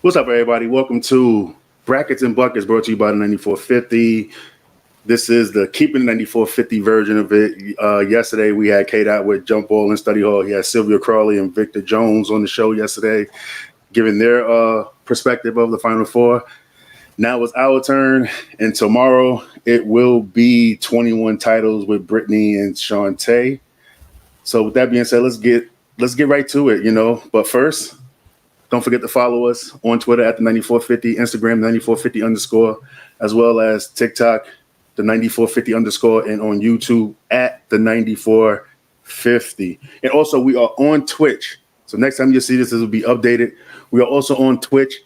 What's up, everybody? Welcome to Brackets and Buckets, brought to you by the 9450. This is the Keeping 9450 version of it. Yesterday, we had K-Dot with Jump Ball and Study Hall. He had Sylvia Crawley and Victor Jones on the show yesterday, giving their perspective of the Final Four. Now it's our turn, and tomorrow it will be 21 titles with Brittany and Shantae. So with that being said, let's get right to it, But first, don't forget to follow us on Twitter at the 9450, Instagram 9450 underscore, as well as TikTok, the 9450 underscore, and on YouTube at the 9450. And also, we are on Twitch. So next time you see this will be updated. We are also on Twitch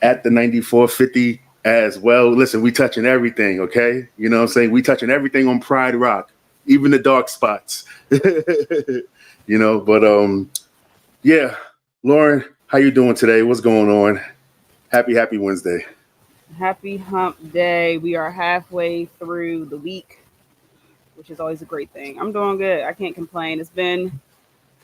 at the 9450 as well. Listen, we touching everything, okay? You know what I'm saying? We touching everything on Pride Rock, even the dark spots. Yeah. Lauren, how you doing today? What's going on? Happy Wednesday. Happy hump day. We are halfway through the week, which is always a great thing. I'm doing good. I can't complain. It's been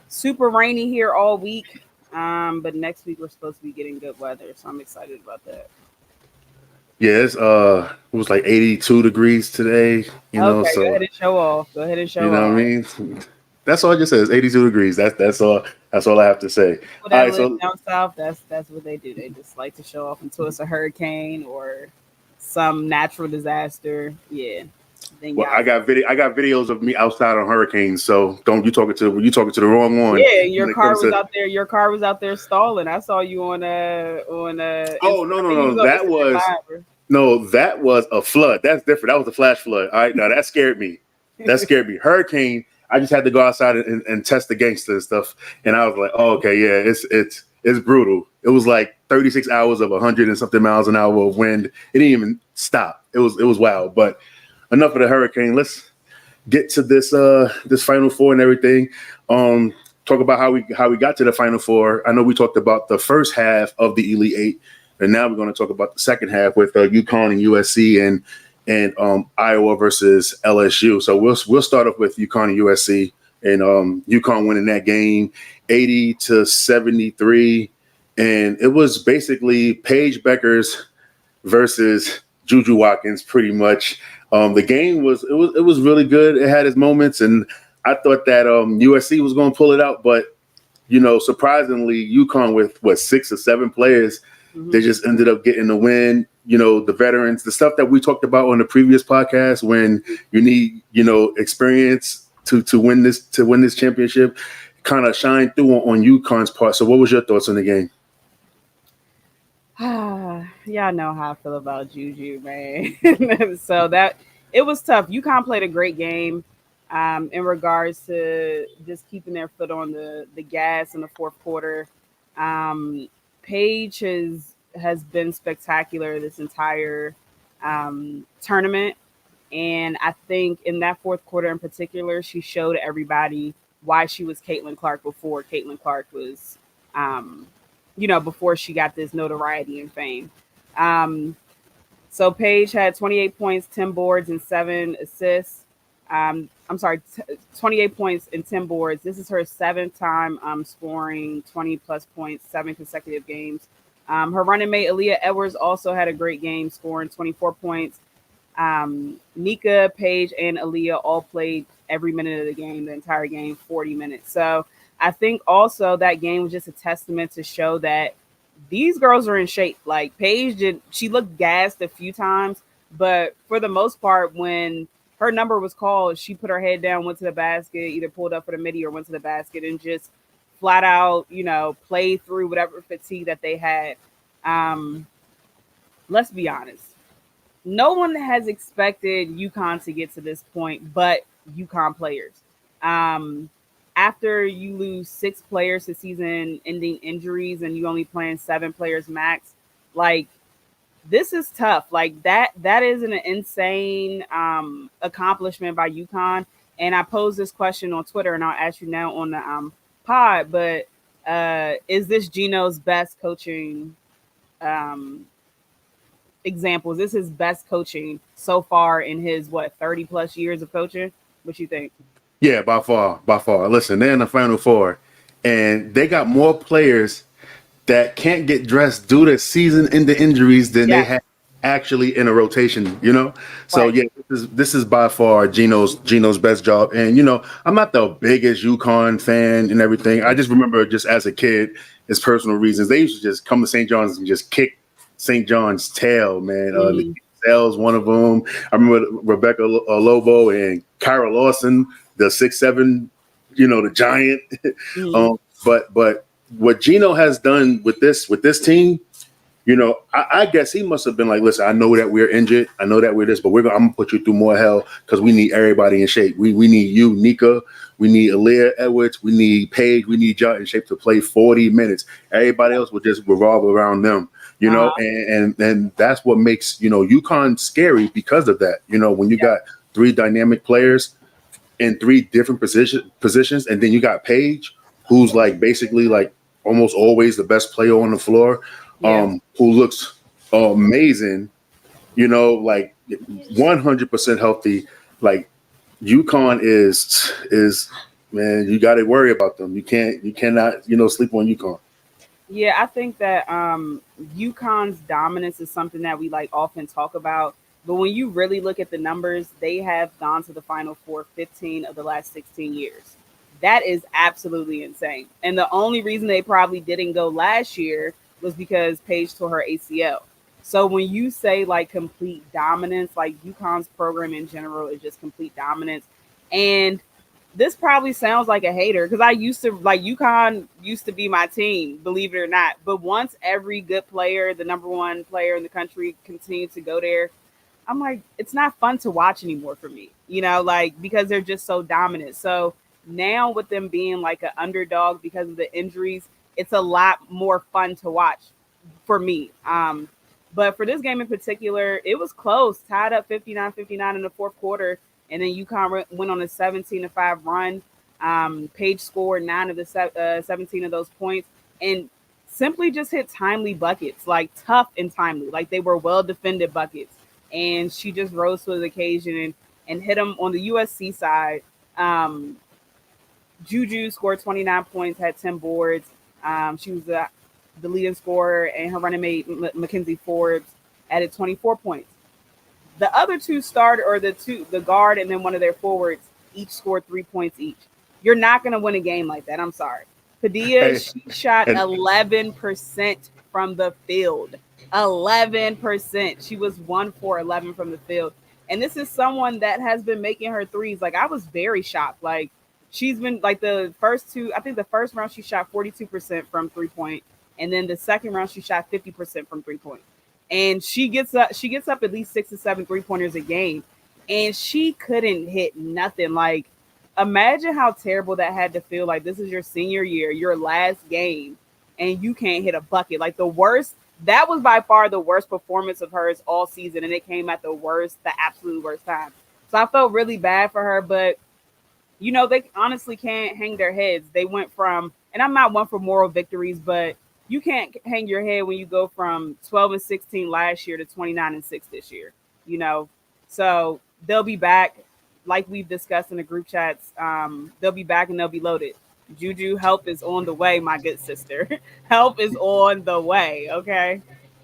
super rainy here all week. But next week we're supposed to be getting good weather, so I'm excited about that. Yeah, it was like 82 degrees today, So so go ahead and show off. Go ahead and show you know off. what I mean? That's all I just said. It's 82 degrees. That's all I have to say. People that live down south, that's what they do. They just like to show off until it's a hurricane or some natural disaster. Yeah. Well, I got videos of me outside on hurricanes. So don't you talking to the wrong one? Yeah, your car was out there. Your car was out there stalling. I saw you on Oh no! That was a flood. That's different. That was a flash flood. All right, now that scared me. Hurricane. I just had to go outside and test the gangster and stuff, and I was like, oh, okay, yeah, it's brutal. It was like 36 hours of 100 and something miles an hour of wind. It didn't even stop. It was wild. But enough of the hurricane. Let's get to this Final Four and everything. Talk about how we got to the Final Four. I know we talked about the first half of the Elite Eight, and now we're going to talk about the second half with UConn and USC and Iowa versus LSU. So we'll start off with UConn and USC, and UConn winning that game 80-73, and it was basically Paige Beckers versus Juju Watkins, pretty much. The game was really good. It had its moments, and I thought that USC was going to pull it out, but surprisingly, UConn with 6 or 7 players, they just ended up getting the win. The veterans, the stuff that we talked about on the previous podcast, when you need experience to win this championship, kind of shine through on UConn's part. So, what was your thoughts on the game? Y'all know how I feel about Juju, man. So that it was tough. UConn played a great game in regards to just keeping their foot on the gas in the fourth quarter. Paige has been spectacular this entire tournament, and I think in that fourth quarter in particular, she showed everybody why she was Caitlin Clark before Caitlin Clark was before she got this notoriety and fame. So Paige had 28 points, 10 boards, and 7 assists. 28 points and 10 boards. This is her 7th time scoring 20-plus points, 7 consecutive games. Her running mate, Aaliyah Edwards, also had a great game, scoring 24 points. Nika, Paige, and Aaliyah all played every minute of the game, the entire game, 40 minutes. So I think also that game was just a testament to show that these girls are in shape. Like Paige she looked gassed a few times, but for the most part, when her number was called, she put her head down, went to the basket, either pulled up for the midi or went to the basket and just flat out, played through whatever fatigue that they had. Let's be honest. No one has expected UConn to get to this point, but UConn players. After you lose 6 players to season-ending injuries and you only playing 7 players max, like this is tough. Like that is an insane accomplishment by UConn. And I posed this question on Twitter, and I'll ask you now on the pod. But is this Gino's best coaching example? Is this his best coaching so far in his 30 plus years of coaching? What you think? Yeah, by far. Listen, they're in the Final Four, and they got more players that can't get dressed due to season-ending injuries than they Yes. have actually in a rotation, you know. So Right. yeah, this is by far Gino's best job. And you know, I'm not the biggest UConn fan and everything. I just remember just as a kid, his personal reasons, they used to just come to St. John's and just kick St. John's tail, man. Mhm. Sales, one of them. I remember Rebecca Lobo and Kyra Lawson, the 6'7", you know, the giant. Mhm. But what Gino has done with this team, you know, I guess he must have been like, listen, I know that we're injured, I know that we're this, but I'm gonna put you through more hell because we need everybody in shape. We need you, Nika. We need Aaliyah Edwards. We need Paige. We need y'all in shape to play 40 minutes. Everybody else will just revolve around them, you know, Uh-huh. and that's what makes, you know, UConn scary because of that. You know, when you got three dynamic players in three different positions, and then you got Paige, who's like basically like almost always the best player on the floor, Yeah. who looks amazing, you know, like 100% healthy. Like UConn is man, you got to worry about them. You cannot, you know, sleep on UConn. Yeah, I think that UConn's dominance is something that we like often talk about. But when you really look at the numbers, they have gone to the Final Four 15 of the last 16 years. That is absolutely insane. And the only reason they probably didn't go last year was because Paige tore her ACL. So when you say like complete dominance, like UConn's program in general is just complete dominance. And this probably sounds like a hater because I used to like UConn used to be my team, believe it or not. But once every good player, the number one player in the country, continued to go there, I'm like, it's not fun to watch anymore for me, you know, like because they're just so dominant. So now with them being like an underdog because of the injuries, it's a lot more fun to watch for me. But for this game in particular, it was close, tied up 59-59 in the fourth quarter, and then UConn went on a 17-5 run. Page scored 9 of the 17 of those points, and simply just hit timely buckets, like tough and timely, like they were well defended buckets. And she just rose to the occasion and hit them on the USC side. Um, Juju scored 29 points, had 10 boards. She was the leading scorer, and her running mate Mackenzie Forbes added 24 points. The other two started, or the guard and then one of their forwards, each scored 3 points each. You're not going to win a game like that. I'm sorry. Padilla, Hey, she shot and 11% from the field. 11%. She was 1 for 11 from the field. And this is someone that has been making her threes. Like, I was very shocked. Like, she's been, like, the first two, I think the first round she shot 42% from 3 point. And then the second round she shot 50% from 3 point. And she gets up at least 6 to 7 3 pointers a game. And she couldn't hit nothing. Like, imagine how terrible that had to feel. Like, this is your senior year, your last game, and you can't hit a bucket. Like, the worst, that was by far the worst performance of hers all season, and it came at the absolute worst time. So I felt really bad for her, but you know, they honestly can't hang their heads. They went from, and I'm not one for moral victories, but you can't hang your head when you go from 12-16 last year to 29-6 this year, you know. So they'll be back, like we've discussed in the group chats. They'll be back and they'll be loaded. Juju, help is on the way, my good sister. Help is on the way. Okay.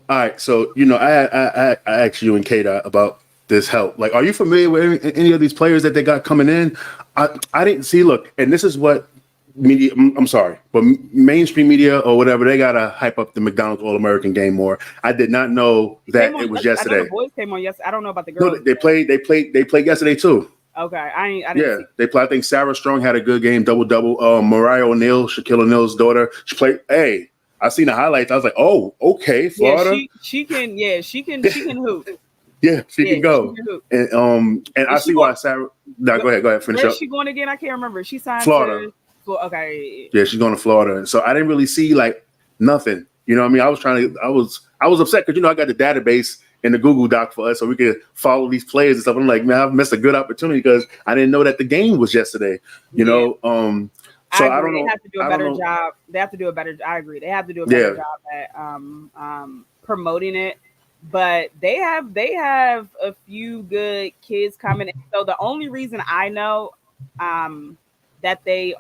all right, so you know, I asked you and Kate about this help. Like, are you familiar with any of these players that they got coming in? I didn't see. Look, and this is what media. I'm sorry, but mainstream media or whatever, they gotta hype up the McDonald's All American game more. I did not know It came that on. it was I know the yesterday. boys came on yesterday. I don't know about the No, girls. they played yesterday too. Okay, I didn't Yeah, see. they play. I think Sarah Strong had a good game, double double. Mariah O'Neal, Shaquille O'Neal's daughter, she played. Hey, I seen the highlights. I was like, oh, okay, Yeah, Florida. she can. Yeah, she can hoop. Yeah, she Yeah, can she go. can hoop. And I Is she see going? why Sarah. No, go ahead, finish Where's up. she going again? I can't remember. She signed Florida. to. Okay. Yeah, she's going to Florida. So I didn't really see like nothing. You know what I mean? I was upset because you know I got the database in the Google Doc for us so we could follow these players and stuff. I'm like, man, I've missed a good opportunity because I didn't know that the game was yesterday. You Yeah, know, I so I agree. don't They know. have to do a I don't better know. job. They have to do a better. I agree. They have to do a better Yeah, job at promoting it. But they have a few good kids coming in. So the only reason I know that the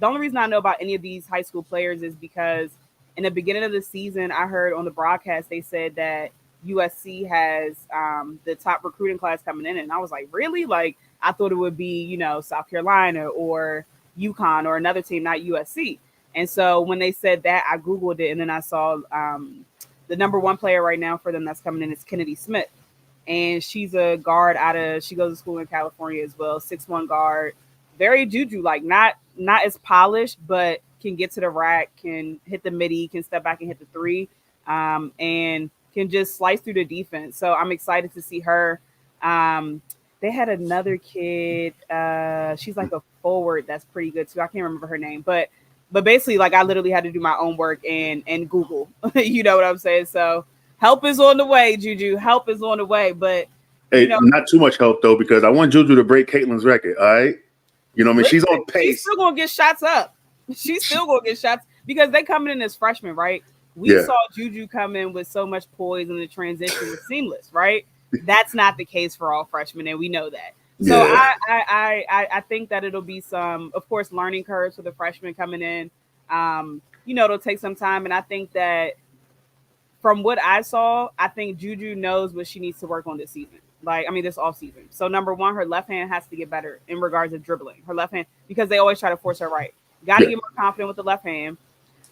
only reason I know about any of these high school players is because in the beginning of the season, I heard on the broadcast they said that USC has the top recruiting class coming in, and I was like, really? Like, I thought it would be, South Carolina or UConn or another team, not USC. And so when they said that, I Googled it, and then I saw the number one player right now for them that's coming in is Kennedy Smith. And she's a guard she goes to school in California as well, 6'1" guard, very juju, like not as polished, but can get to the rack, can hit the midi, can step back and hit the three, and can just slice through the defense. So I'm excited to see her. They had another kid. She's like a forward that's pretty good too. I can't remember her name, but basically, like, I literally had to do my own work and Google. You know what I'm saying? So help is on the way, Juju. Help is on the way, but hey, not too much help though, because I want Juju to break Caitlin's record. All right, you know what I mean? She's on pace. She's still gonna get shots up. She's still gonna get shots because they coming in as freshmen, right? We saw Juju come in with so much poise, and the transition was seamless, right? That's not the case for all freshmen, and we know that. So I think that it'll be some, of course, learning curves for the freshmen coming in. It'll take some time, and I think that from what I saw, I think Juju knows what she needs to work on this season. This off season. So number one, her left hand has to get better in regards to dribbling. Her left hand, because they always try to force her right. Got to get more confident with the left hand.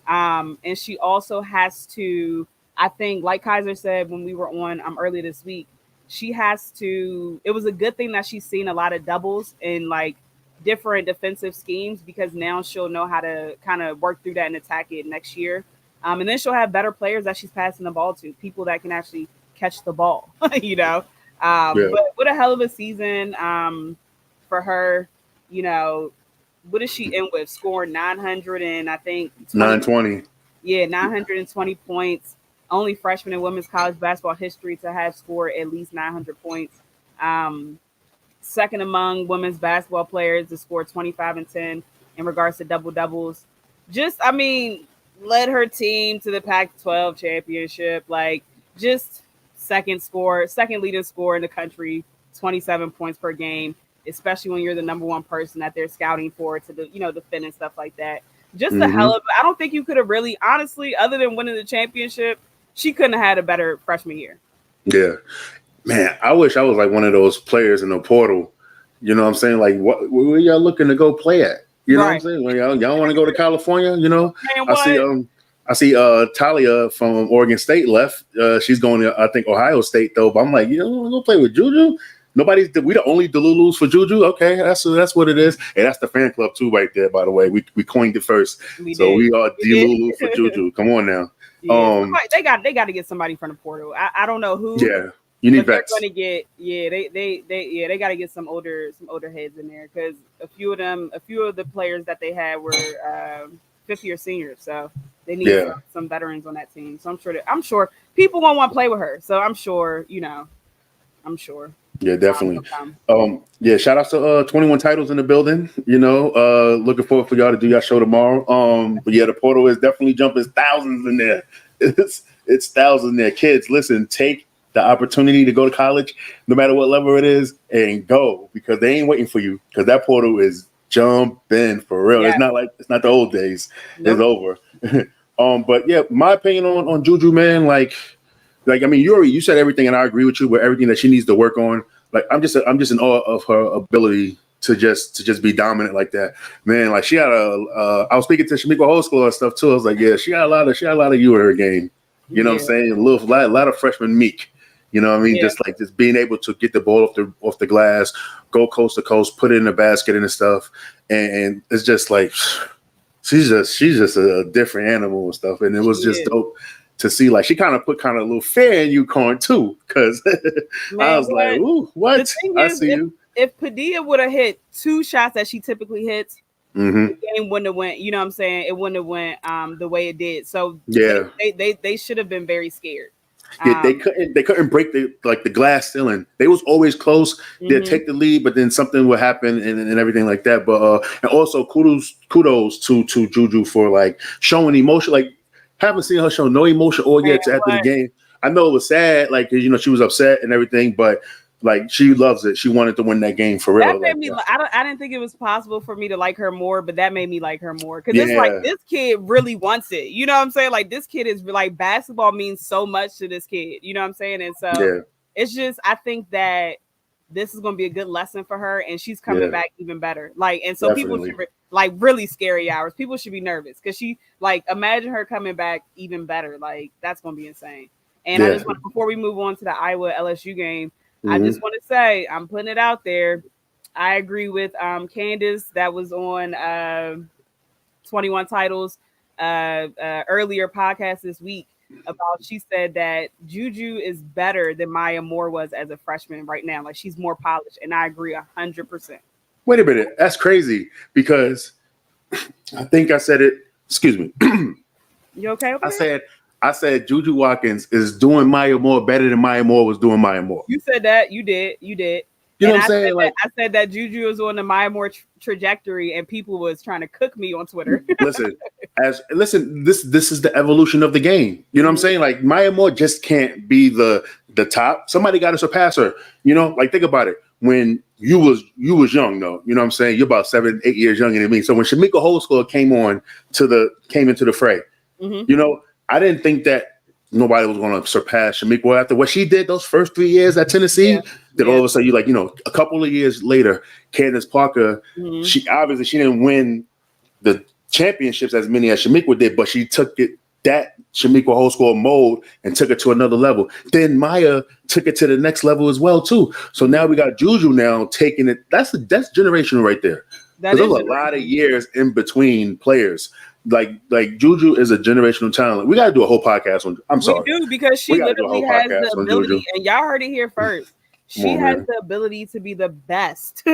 And she also has to, I think, like Kaiser said when we were on earlier this week, she has to, it was a good thing that she's seen a lot of doubles in like different defensive schemes, because now she'll know how to kind of work through that and attack it next year. And then she'll have better players that she's passing the ball to, people that can actually catch the ball, But what a hell of a season for her, what does she end with? Scoring 900 and I think 920. Yeah, 920 points. Only freshman in women's college basketball history to have scored at least 900 points. Second among women's basketball players to score 25 and 10 in regards to double doubles. Led her team to the Pac-12 championship. Like, just second leading scorer in the country, 27 points per game, especially when you're the number one person that they're scouting for to defend and stuff like that. Just the hell of it. I don't think you could have really, honestly, other than winning the championship, she couldn't have had a better freshman year. Yeah. Man, I wish I was like one of those players in the portal. You know what I'm saying? Like, where y'all looking to go play at? You know what I'm saying? Like, y'all want to go to California? Man, I see Talia from Oregon State left. She's going to, I think, Ohio State though. But I'm like, want to go play with Juju? We the only Delulus for Juju. Okay, that's what it is. And that's the fan club too, right there. By the way, we coined it first. We are Delulu for Juju. Come on now. Yeah, they got to get somebody from the portal. I don't know who. Yeah, you need vets. They're going to get. Yeah, they got to get some older heads in there, because a few of the players that they had were fifth year seniors, so they need some veterans on that team. So I'm sure people won't want to play with her. So I'm sure. Yeah, definitely. Shout out to 21 titles in the building. Looking forward for y'all to do y'all show tomorrow. But yeah, the portal is definitely jumping thousands in there. It's thousands there. Kids, listen, take the opportunity to go to college, no matter what level it is, and go, because they ain't waiting for you, because that portal is jumping for real. Yeah. It's not the old days. Nope. It's over. But yeah, my opinion on Juju, man, you said everything, and I agree with you with everything that she needs to work on. Like, I'm just in awe of her ability to just be dominant like that, man. Like, she had I was speaking to Shamika Holsclaw and stuff too. I was like, yeah, she got a lot of you in her game. You know what I'm saying? A lot of freshman meek. You know what I mean? Yeah. Just being able to get the ball off the glass, go coast to coast, put it in the basket and stuff, and it's just like she's just a different animal and stuff. And it was just dope to see. Like, she kind of put a little fear in UConn too, because I was like, ooh, what? I see you. If Padilla would have hit two shots that she typically hits, the game wouldn't have went. You know what I'm saying? It wouldn't have went the way it did. So yeah, they should have been very scared. Yeah, they couldn't break the glass ceiling. They was always close. They'd take the lead, but then something would happen and everything like that. But and also kudos to Juju for like showing emotion. Like, haven't seen her show no emotion all yet after the game. I know it was sad, like, 'cause, she was upset and everything, but Like she loves it. She wanted to win that game for real. That made Like, me. I didn't think it was possible for me to like her more, but that made me like her more because it's like yeah, this kid really wants it. You know what I'm saying? Like this kid is like basketball means so much to this kid. You know what I'm saying? And so yeah, it's just I think that this is going to be a good lesson for her, and she's coming yeah, back even better. Like, and so people definitely. should like really scary hours. People should be nervous because she like imagine her coming back even better. Like that's going to be insane. And I Yeah. just want before we move on to the Iowa LSU game. I Mm-hmm. just want to say I'm putting it out there. I agree with Candace that was on 21 Titles earlier podcast this week about she said that Juju is better than Maya Moore was as a freshman right now. Like she's more polished, and I agree 100%. Wait a minute. That's crazy because I think I said it. Excuse me. You okay over I there? said Juju Watkins is doing Maya Moore better than Maya Moore was doing Maya Moore. You said that. You did. You did. You know And what I'm saying? Like, I said that Juju is on the Maya Moore trajectory, and people was trying to cook me on Twitter. listen, this is the evolution of the game. You know what I'm saying? Like Maya Moore just can't be the top. Somebody got to surpass her. You know, like think about it. When you was young though, you know what I'm saying? You're about 7-8 years younger than me. So when Shamika Holdsclaw came into the fray, you know, I didn't think that nobody was going to surpass Shamika. Well, after what she did those first 3 years at Tennessee, then all of a sudden you like, you know, a couple of years later, Candace Parker, she didn't win the championships as many as Shamika did, but she took that Shamika Holdsclaw mold and took it to another level. Then Maya took it to the next level as well too. So now we got Juju now taking it. That's generational right there. Because there's a lot of years in between players. Like Juju is a generational talent. We got to do a whole podcast on. I'm sorry, we do because she literally has the ability, and y'all heard it here first. She has the ability to be the best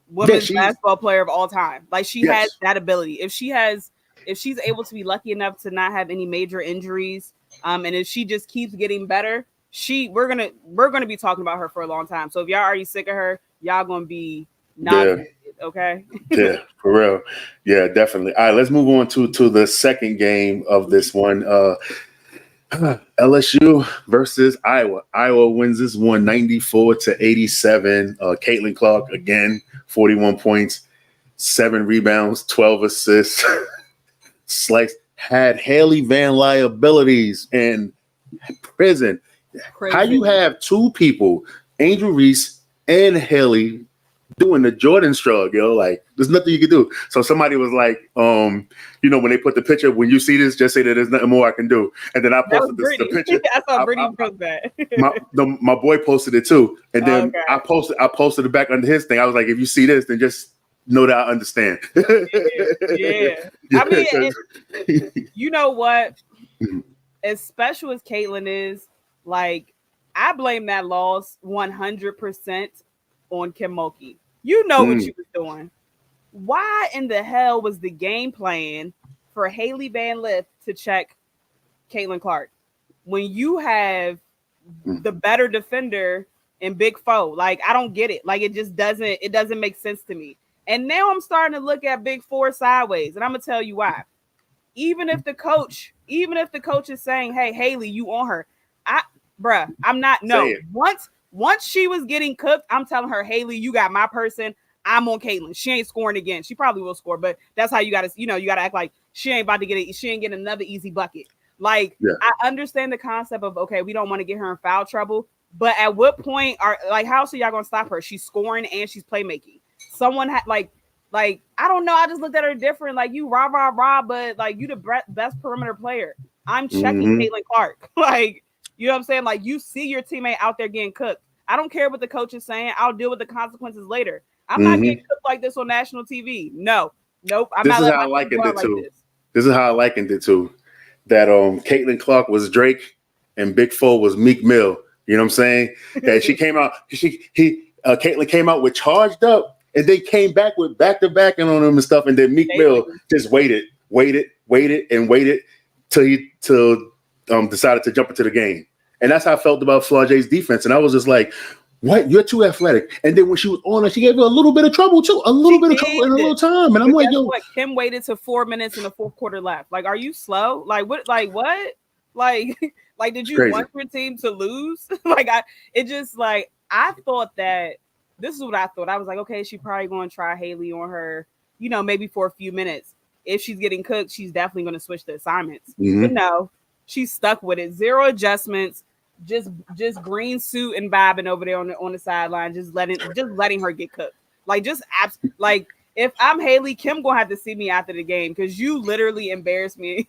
women's basketball player of all time. Like she has that ability. If she's able to be lucky enough to not have any major injuries, and if she just keeps getting better, we're gonna be talking about her for a long time. So if y'all already sick of her, y'all gonna be okay. Yeah, for real. Yeah, definitely. All right, let's move on to the second game of this one. LSU versus Iowa. Iowa wins this one 94-87. Caitlin Clark again, 41 points, 7 rebounds, 12 assists. Slice had Haley Van liabilities in prison. Crazy. How you have two people, Angel Reese and Haley, doing the Jordan shrug, yo? Like, there's nothing you can do. So somebody was like, you know, when they put the picture, when you see this, just say that there's nothing more I can do. And then I posted the picture. I saw Brittany post that. my boy posted it too. And then I posted it back under his thing. I was like, if you see this, then just know that I understand. Yeah. I mean, you know what? As special as Caitlin is, like, I blame that loss 100% on Kim Mulkey. You know what she was doing. Why in the hell was the game plan for Haley Van Lith to check Caitlin Clark when you have the better defender in Big Foe? Like, I don't get it. Like, it doesn't make sense to me. And now I'm starting to look at Big Four sideways, and I'm gonna tell you why. Even if the coach is saying, "Hey, Haley, you on her," I'm not. No, once she was getting cooked, I'm telling her, Haley, you got my person. I'm on Caitlin. She ain't scoring again. She probably will score, but that's how you gotta act like she ain't about to get it. She ain't getting another easy bucket. Like, I understand the concept of, okay, we don't want to get her in foul trouble, but at what point how else are y'all gonna stop her? She's scoring and she's playmaking. Someone had like I don't know. I just looked at her different. Like, you rah, but like, you the best perimeter player. I'm checking Caitlin Clark. Like, you know what I'm saying? Like, you see your teammate out there getting cooked. I don't care what the coach is saying. I'll deal with the consequences later. I'm not getting cooked like this on national TV. Nope. I'm this not. Is how I likened it too. This is how I likened it to. That Caitlin Clark was Drake and Big Foe was Meek Mill. You know what I'm saying? That she came out. Caitlin came out with Charged Up. And they came back with back-to-back on them and stuff. And then Meek Mill just waited till he decided to jump into the game. And that's how I felt about Flau'jae's defense. And I was just like, what? You're too athletic. And then when she was on her, she gave her a little bit of trouble too. A little bit of trouble in a little time. And I'm like, yo. What? Kim waited till 4 minutes in the fourth quarter left. Like, are you slow? Like, what? Like, what? Like, did you want your team to lose? I thought that this is what I thought. I was like, okay, she's probably going to try Haley on her, maybe for a few minutes. If she's getting cooked, she's definitely going to switch the assignments. Mm-hmm. But no, she's stuck with it. Zero adjustments. Just green suit and bobbing over there on the sideline, just letting her get cooked. Like if I'm Haley, Kim gonna have to see me after the game because you literally embarrassed me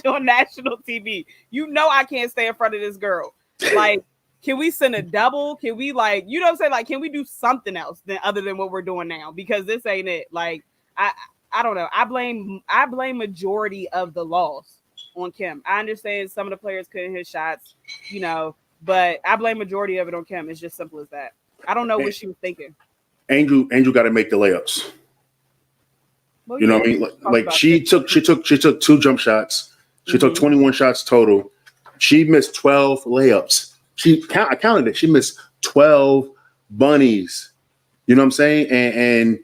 on national TV. I can't stay in front of this girl. Like, can we send a double? Can we what I'm saying? Like, can we do something else other than what we're doing now? Because this ain't it. Like, I don't know. I blame majority of the loss on Kim. I understand some of the players couldn't hit shots, but I blame majority of it on Kim. It's just simple as that. I don't know what she was thinking. Angel got to make the layups. Well, you know what I mean? Like she took 2 jump shots. She took 21 shots total. She missed 12 layups. I counted it. She missed 12 bunnies. You know what I'm saying? And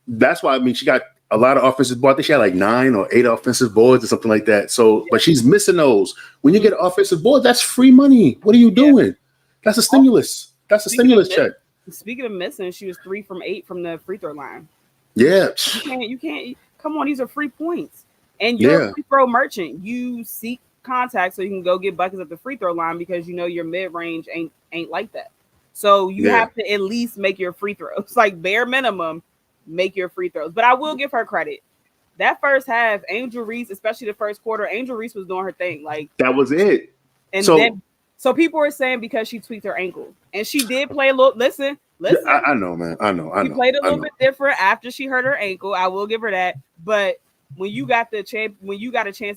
that's why she got a lot of offensive boards. I think she had like 9 or 8 offensive boards or something like that. So, but she's missing those. When you get an offensive board, that's free money. What are you doing? That's a stimulus. That's a stimulus check. Speaking of missing, she was 3 from 8 from the free throw line. Yeah. You can't. Come on, these are free points. And you're a free throw merchant. You seek contact so you can go get buckets at the free throw line because your mid range ain't like that. So you have to at least make your free throws. Like bare minimum, make your free throws. But I will give her credit. That first half, Angel Reese, especially the first quarter, Angel Reese was doing her thing. Like that was it. And so people were saying because she tweaked her ankle, and she did play a little. Listen. I know, man. I know. She played a little bit different after she hurt her ankle. I will give her that. But when you got a chance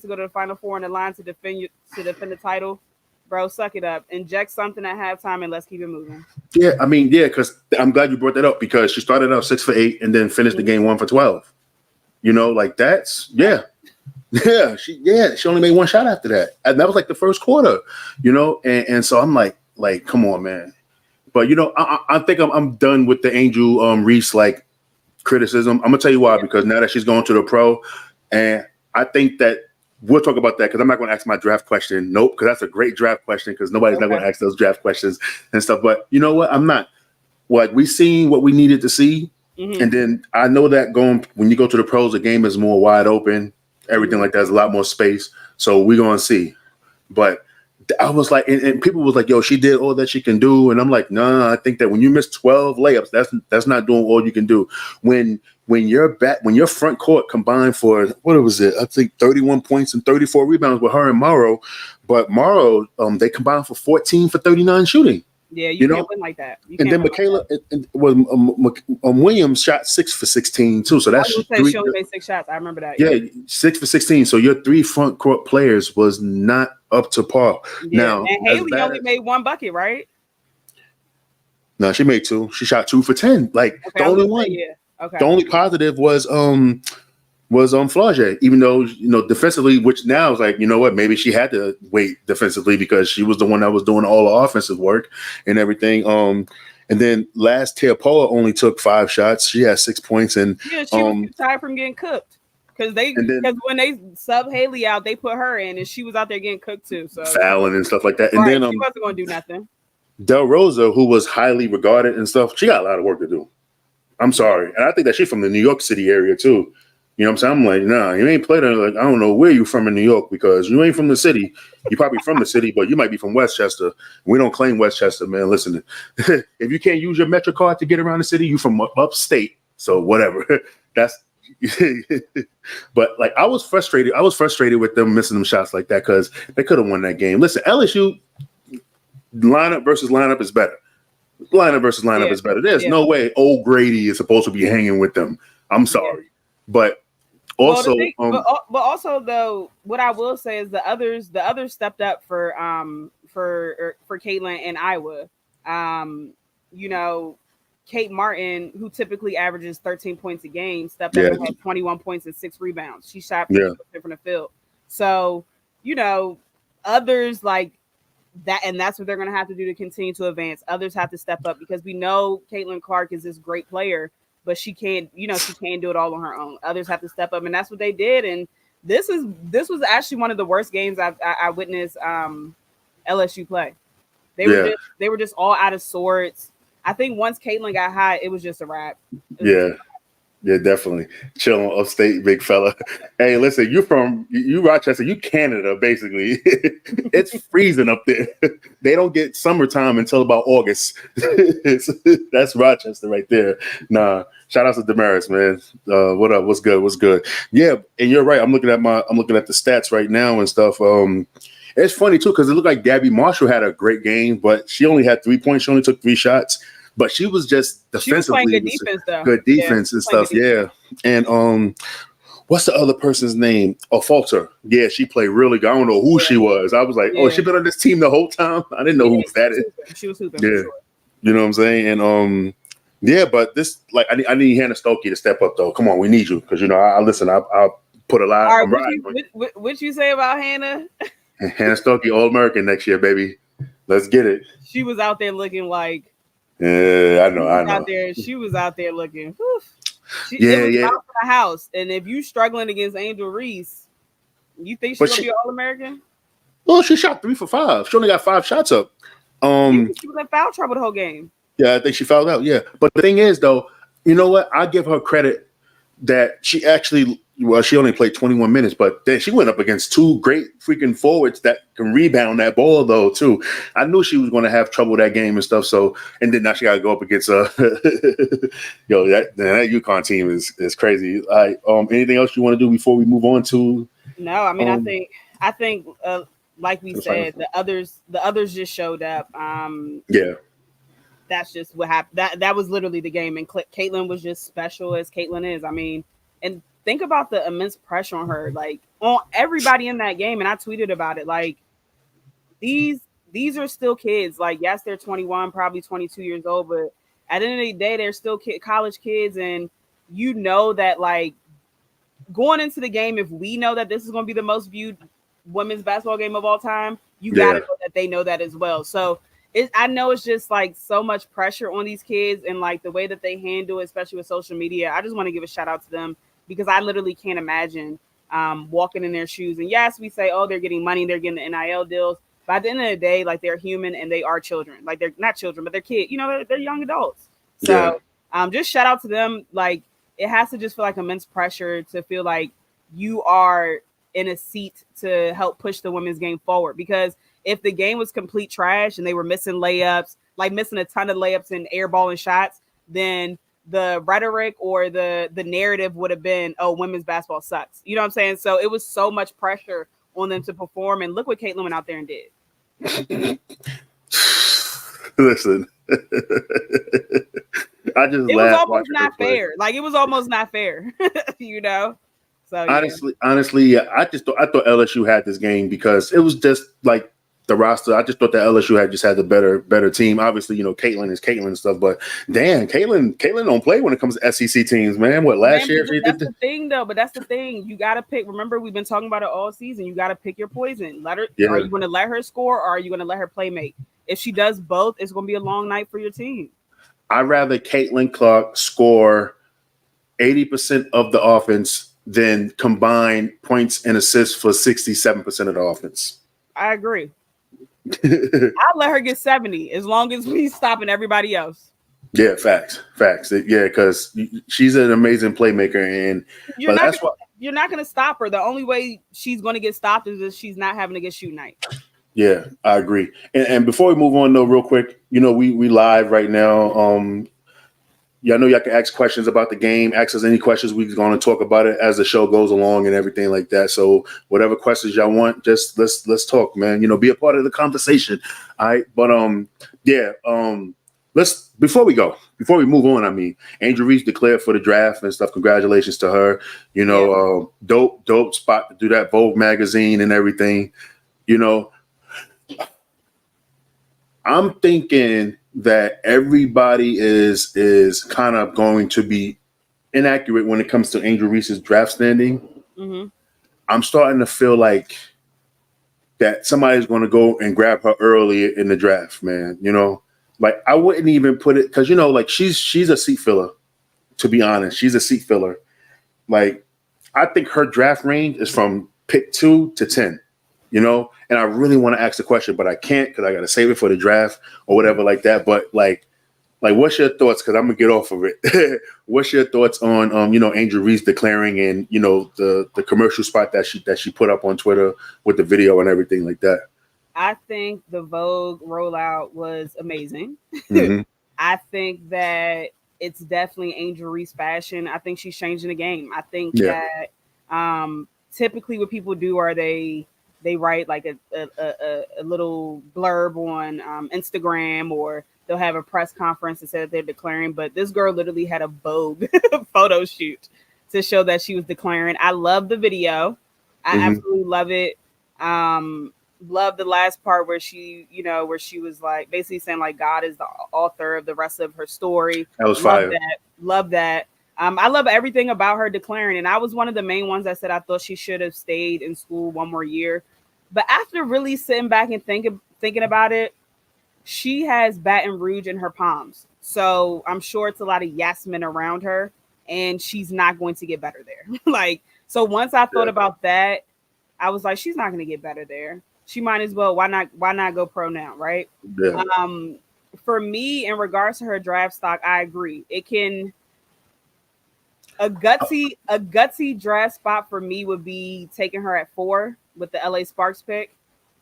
to go to the Final Four in the line to defend the title, bro, suck it up. Inject something at halftime and let's keep it moving. Yeah, because I'm glad you brought that up because she started out 6 for 8 and then finished the game 1 for 12. That's Yeah, she only made 1 shot after that, and that was like the first quarter, and so I'm like, come on, man. But I think I'm done with the Angel Reese criticism. I'm gonna tell you why, because now that she's going to the pro, and I think that we'll talk about that because I'm not going to ask my draft question. Nope, because that's a great draft question because nobody's not going to ask those draft questions and stuff. But you know what? I'm not. We seen what we needed to see, and then I know that when you go to the pros, the game is more wide open. Everything like that is a lot more space. So we're going to see. But I was like, and people was like, yo, she did all that she can do. And I'm like, nah, I think that when you miss 12 layups, that's not doing all you can do. When your front court combined for, what was it? I think 31 points and 34 rebounds with her and Morrow. But Morrow, they combined for 14 for 39 shooting. Yeah, you can't win like that. And then Michaela Williams shot 6 for 16 too. So that's she only made 6 shots. I remember that. Yeah, 6 for 16. So your 3 front court players was not up to par. Yeah. Now, and Haley only made 1 bucket, right? No, she made 2. She shot 2 for 10. The only one. Yeah. Okay. The only positive was Flaugier, even though defensively, which now is like, you know what, maybe she had to wait defensively because she was the one that was doing all the offensive work and everything. And then last Teapoa only took 5 shots. She had 6 points, and she was tired from getting cooked because when they sub Haley out, they put her in, and she was out there getting cooked too. So fouling and stuff like that. Right, and then she wasn't going to do nothing. Del Rosa, who was highly regarded and stuff, she got a lot of work to do. I'm sorry, and I think that she's from the New York City area too. You know what I'm saying? I'm like, nah, you ain't played her. I don't know where you from in New York because you ain't from the city. You probably from the city, but you might be from Westchester. We don't claim Westchester, man. Listen, if you can't use your Metro card to get around the city, you from upstate. So whatever. That's. But I was frustrated. I was frustrated with them missing them shots like that because they could have won that game. Listen, LSU lineup versus lineup is better. Lineup versus lineup is better. There's no way old Grady is supposed to be hanging with them. I'm sorry, but. Also, but also though, what I will say is the others stepped up for Caitlin in Iowa. Kate Martin, who typically averages 13 points a game, stepped up and had 21 points and 6 rebounds. She shot from the field. So, others like that, and that's what they're going to have to do to continue to advance. Others have to step up because we know Caitlin Clark is this great player. But she can't do it all on her own. Others have to step up, and that's what they did. And this was actually one of the worst games I witnessed LSU play. They were just all out of sorts. I think once Caitlin got hot, it was just a wrap. Yeah. Yeah, definitely. Chilling upstate, big fella. Hey, listen, you Rochester, you Canada, basically. It's freezing up there. They don't get summertime until about August. That's Rochester right there. Nah, shout out to Damaris, man. What up? What's good? What's good? Yeah, and you're right. I'm looking at the stats right now and stuff. It's funny too, because it looked like Gabby Marshall had a great game, but she only had 3 points. She only took 3 shots. But she was just defensively good defense, though. Good defense and stuff. Yeah. And what's the other person's name? Oh, Falter. Yeah, she played really good. I don't know who she was. I was like, oh, she been on this team the whole time. I didn't know who that is. She was hooping. Yeah. For sure. You know what I'm saying? And yeah, but this I need Hannah Stokey to step up though. Come on, we need you because I listen. I'll put a lot. All right, what you say about Hannah? Hannah Stokey, All American next year, baby. Let's get it. She was out there looking like. Yeah, I know. She was out there looking. Whew. Yeah. Out for the house, and if you struggling against Angel Reese, you think she's gonna be All American? Well, she shot 3 for 5. She only got 5 shots up. She was in foul trouble the whole game. Yeah, I think she fouled out. Yeah, but the thing is, though, you know what? I give her credit that she actually. Well, she only played 21 minutes, but then she went up against 2 great freaking forwards that can rebound that ball, though, too. I knew she was going to have trouble that game and stuff. So, and then now she got to go up against that UConn team is crazy. All right, anything else you want to do before we move on to? No, I mean, I think, like we said, the others just showed up. Yeah. That's just what happened. That was literally the game, and Caitlin was just special as Caitlin is. I mean, and think about the immense pressure on her, like on everybody in that game. And I tweeted about it. Like these are still kids. Like, yes, they're 21, probably 22 years old, but at the end of the day, they're still college kids. And you know that, like, going into the game, if we know that this is going to be the most viewed women's basketball game of all time, you got to know that they know that as well. So I know it's just like so much pressure on these kids, and like the way that they handle it, especially with social media. I just want to give a shout out to them, because I literally can't imagine walking in their shoes. And yes, we say, oh, they're getting money, they're getting the NIL deals. But at the end of the day, like, they're human and they are children. Like, they're not children, but they're kids. They're young adults. So just shout out to them. Like, it has to just feel like immense pressure to feel like you are in a seat to help push the women's game forward. Because if the game was complete trash and they were missing layups, like missing a ton of layups and airballing shots, then the rhetoric or the narrative would have been, oh, women's basketball sucks. You know what I'm saying? So it was so much pressure on them to perform. And look what Caitlin went out there and did. Listen, I just it was almost not fair. Like, it was almost not fair, So honestly, yeah, I thought LSU had this game because it was just like the roster. I just thought that LSU had the better team. Obviously, Caitlin is Caitlin and stuff, but damn, Caitlin don't play when it comes to SEC teams, man. What last year? That's the thing, though. But that's the thing. You got to pick. Remember, we've been talking about it all season. You got to pick your poison. Let her. Yeah. Are you going to let her score, or are you going to let her play make? If she does both, it's going to be a long night for your team. I'd rather Caitlin Clark score 80% of the offense than combine points and assists for 67% of the offense. I agree. I'll let her get 70 as long as we stopping everybody else. Yeah, facts. Yeah, because she's an amazing playmaker, and you're not going to stop her. The only way she's going to get stopped is if she's not having a good shoot night. Yeah, I agree. And before we move on, though, real quick, we live right now. Yeah, I know y'all can ask questions about the game. Ask us any questions. We're going to talk about it as the show goes along and everything like that. So whatever questions y'all want, just let's talk, man. Be a part of the conversation. All right. But let's before we move on, I mean, Angel Reese declared for the draft and stuff. Congratulations to her. Dope spot to do that. Vogue magazine and everything. I'm thinking that everybody is kind of going to be inaccurate when it comes to Angel Reese's draft standing. Mm-hmm. I'm starting to feel like that somebody's going to go and grab her early in the draft, man. Like, I wouldn't even put it because, like, she's a seat filler, to be honest. She's a seat filler. Like, I think her draft range is from pick 2 to 10. you know. And I really want to ask the question, but I can't because I got to save it for the draft or whatever like that. But like, what's your thoughts? Because I'm gonna get off of it. What's your thoughts on, Angel Reese declaring and the commercial spot that she put up on Twitter with the video and everything like that? I think the Vogue rollout was amazing. Mm-hmm. I think that it's definitely Angel Reese fashion. I think she's changing the game. I think Yeah. that typically what people do are they write like a little blurb on Instagram, or they'll have a press conference and say that they're declaring. But this girl literally had a Vogue photo shoot to show that she was declaring. I love the video. I absolutely love it. Love the last part where she was like basically saying like God is the author of the rest of her story. That was fire. Love that. I love everything about her declaring, and I was one of the main ones that said I thought she should have stayed in school one more year. But after really sitting back and thinking about it, she has Baton Rouge in her palms. So I'm sure it's a lot of yes men around her, and she's not going to get better there. So once I thought about that, I was like, she's not going to get better there. She might as well. Why not go pro now, right? Yeah. For me, in regards to her draft stock, I agree. It can a gutsy draft spot for me would be taking her at 4 with the LA Sparks pick.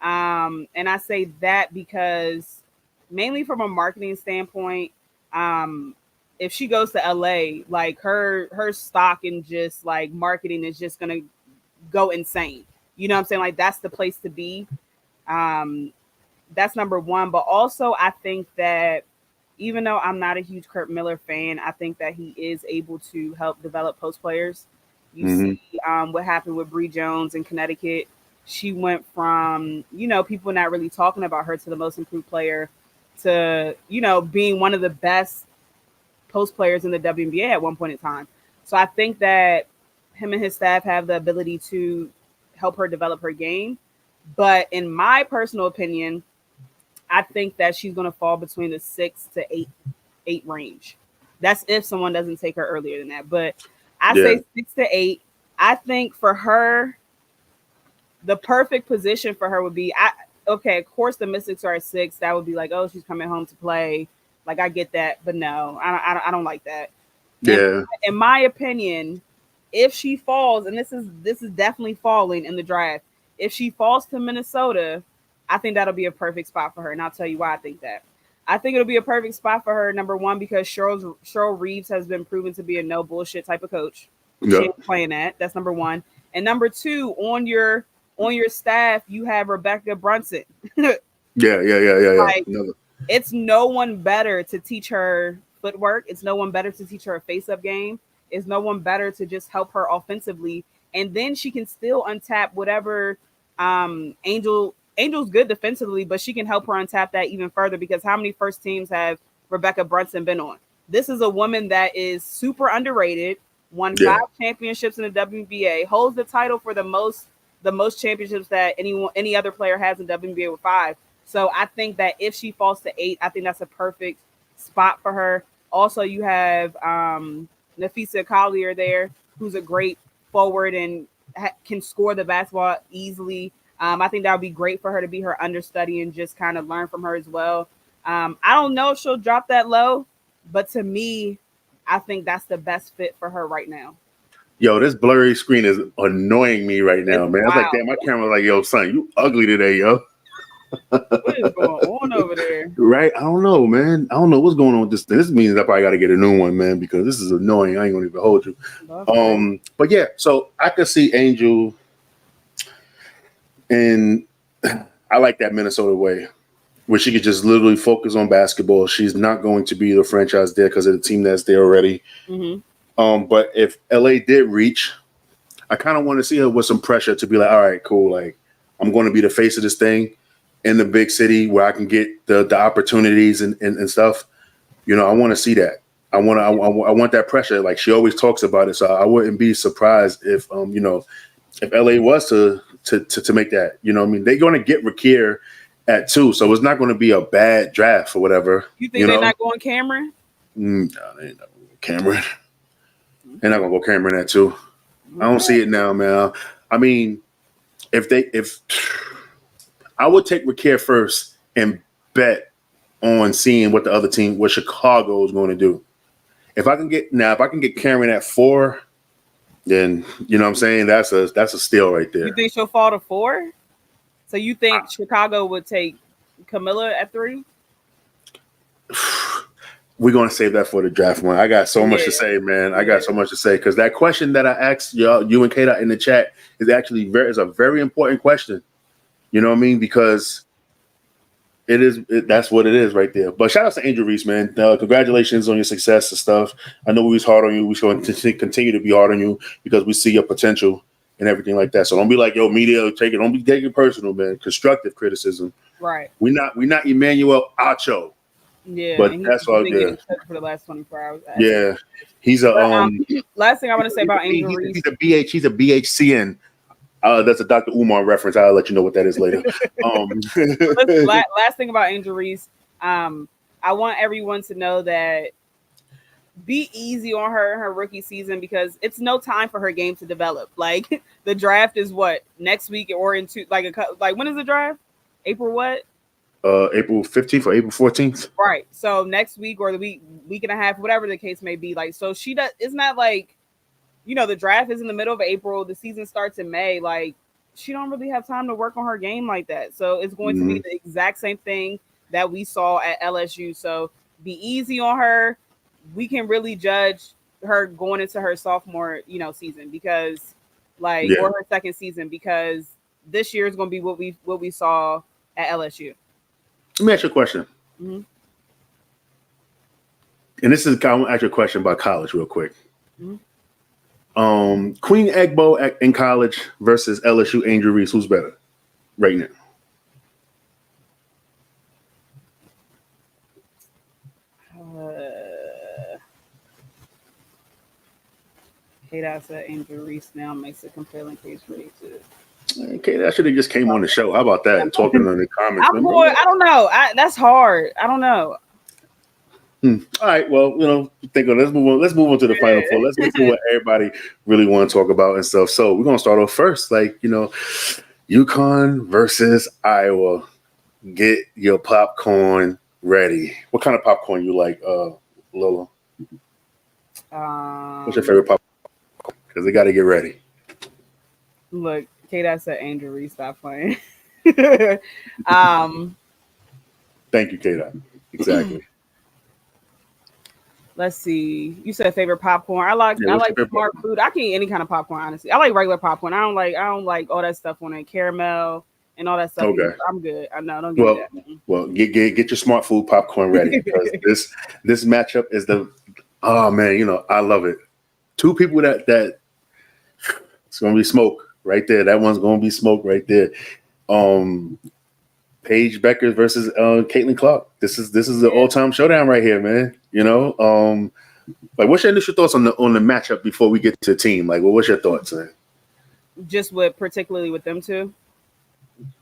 And I say that because mainly from a marketing standpoint, if she goes to LA, like her stock and just like marketing is just gonna go insane. You know what I'm saying? Like that's the place to be. That's number one. But also I think that even though I'm not a huge Kurt Miller fan, I think that he is able to help develop post players. You see what happened with Bree Jones in Connecticut. She went from, people not really talking about her to the most improved player to, being one of the best post players in the WNBA at one point in time. So I think that him and his staff have the ability to help her develop her game. But in my personal opinion, I think that she's going to fall between the 6 to 8 range. That's if someone doesn't take her earlier than that. But I say 6 to 8. I think for her, the perfect position for her would be, of course the Mystics are at 6. That would be like, oh, she's coming home to play. Like, I get that. But no, I don't like that. Yeah. In my opinion, if she falls, and this is definitely falling in the draft, if she falls to Minnesota, I think that'll be a perfect spot for her. And I'll tell you why I think that. I think it'll be a perfect spot for her, number one, because Cheryl Reeves has been proven to be a no bullshit type of coach. Yep. She ain't playing that. That's number one. And number two, on your staff, you have Rebecca Brunson. Yeah. Like, it's no one better to teach her footwork. It's no one better to teach her a face-up game. It's no one better to just help her offensively. And then she can still untap whatever Angel's good defensively, but she can help her untap that even further, because how many first teams have Rebecca Brunson been on? This is a woman that is super underrated, won 5 championships in the WNBA, holds the title for the most championships that any other player has in WNBA with 5. So I think that if she falls to 8, I think that's a perfect spot for her. Also, you have Nafisa Collier there, who's a great forward and can score the basketball easily. I think that would be great for her to be her understudy and just kind of learn from her as well. I don't know if she'll drop that low, but to me, I think that's the best fit for her right now. Yo, this blurry screen is annoying me right now, man. I was like, damn, my camera's like, yo, son, you ugly today, yo. What is going on over there? Right? I don't know, man. I don't know what's going on with this thing. This means I probably got to get a new one, man, because this is annoying. I ain't gonna even hold you. But yeah, so I could see Angel, and I like that Minnesota way, where she could just literally focus on basketball. She's not going to be the franchise there because of the team that's there already. But if LA did reach, I kind of want to see her with some pressure to be like, all right, cool. Like, I'm going to be the face of this thing in the big city where I can get the opportunities and stuff. I want to see that. I want that pressure. Like, she always talks about it. So I wouldn't be surprised if if LA was to make that. You know what I mean? They're going to get Rakir at 2, so it's not going to be a bad draft or whatever. You think they're not going Cameron? No, they ain't not going Cameron. They're not going to go Cameron at 2. I don't see it now, man. I mean, if I would take Rakir first and bet on seeing what the other team, what Chicago is going to do. If I can get Karen at 4, then you know what I'm saying, that's a steal right there. You think she'll fall to 4? So you think Chicago would take Camilla at 3? We're going to save that for the draft one. I got so much to say, man. I got so much to say because that question that I asked you and Kata in the chat is actually is a very important question. You know what I mean? Because that's what it is right there. But shout out to Angel Reese, man. Congratulations on your success and stuff. I know we was hard on you. We're going to continue to be hard on you because we see your potential and everything like that. So don't be like, yo, media, don't be taking it personal, man. Constructive criticism. Right. We're not Emmanuel Acho. Yeah, but that's all good. For the last 24 hours. Yeah, he's a last thing I want to say about Angel Reese. He's a BHCN. That's a Dr. Umar reference. I'll let you know what that is later. Last thing about Angel Reese. I want everyone to know that be easy on her in her rookie season because it's no time for her game to develop. Like the draft is what next week or into like when is the draft? April what? April 15th or April 14th. Right. So next week or the week and a half, whatever the case may be. Like, so she does. It's not like, the draft is in the middle of April. The season starts in May. Like, she don't really have time to work on her game like that. So it's going to be the exact same thing that we saw at LSU. So be easy on her. We can really judge her going into her sophomore, season because, or her second season because this year is going to be what we saw at LSU. Let me ask you a question. Mm-hmm. And I want to ask you a question about college real quick. Mm-hmm. Queen Egbo in college versus LSU Angel Reese. Who's better right now? Kate said Angel Reese now makes a compelling case for you too. Okay, that should have just came on the show. How about that? Talking in the comments. I don't know. That's hard. I don't know. All right. Well, let's move on to the Final Four. Let's get to what everybody really want to talk about and stuff. So we're gonna start off first. UConn versus Iowa. Get your popcorn ready. What kind of popcorn you like, Lola? What's your favorite popcorn? Because they got to get ready. Look. Kate said Angel Reese, stop playing. Thank you, Kate. Exactly. Let's see. You said favorite popcorn. I like smart food. I can eat any kind of popcorn, honestly. I like regular popcorn. I don't like all that stuff on it, caramel and all that stuff. Okay. I'm good. I know. Don't give me that. Well, get your smart food popcorn ready because this matchup is I love it. Two people that it's gonna be smoke. Right there, that one's gonna be smoke right there. Paige Becker versus Caitlin Clark. This is the all-time showdown right here, man. What's your initial thoughts on the matchup before we get to the team? What's your thoughts, man? Just particularly with them two?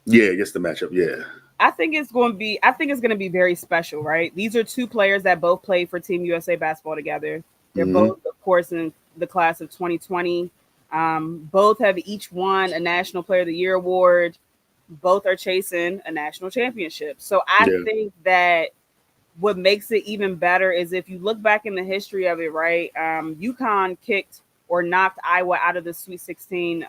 Yeah, just the matchup. Yeah, I think it's going to be very special, right? These are two players that both played for Team USA basketball together. They're both, of course, in the class of 2020. Both have each won a National Player of the Year award. Both are chasing a national championship. So I think that what makes it even better is if you look back in the history of it, right? UConn kicked or knocked Iowa out of the Sweet 16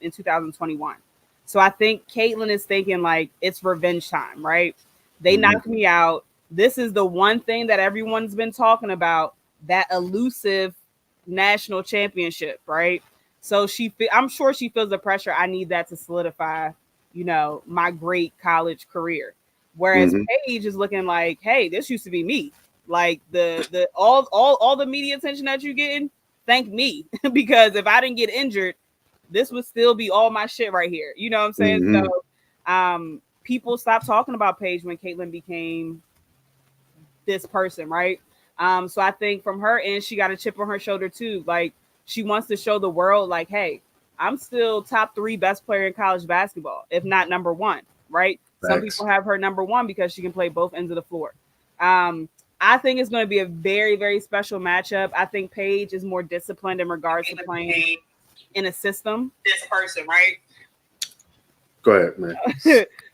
in 2021. So I think Caitlin is thinking it's revenge time, right? They knocked me out. This is the one thing that everyone's been talking about, that elusive national championship, right? So I'm sure she feels the pressure. I need that to solidify, my great college career. Whereas Paige is looking like, hey, this used to be me. Like all the media attention that you're getting, thank me. Because if I didn't get injured, this would still be all my shit right here. You know what I'm saying? So people stopped talking about Paige when Caitlin became this person, right? So I think from her end, she got a chip on her shoulder too. She wants to show the world, hey, I'm still top 3 best player in college basketball, if not number 1, right? Thanks. Some people have her number 1 because she can play both ends of the floor. I think it's going to be a very, very special matchup. I think Paige is more disciplined in regards to playing in a system. This person, right? Go ahead, man.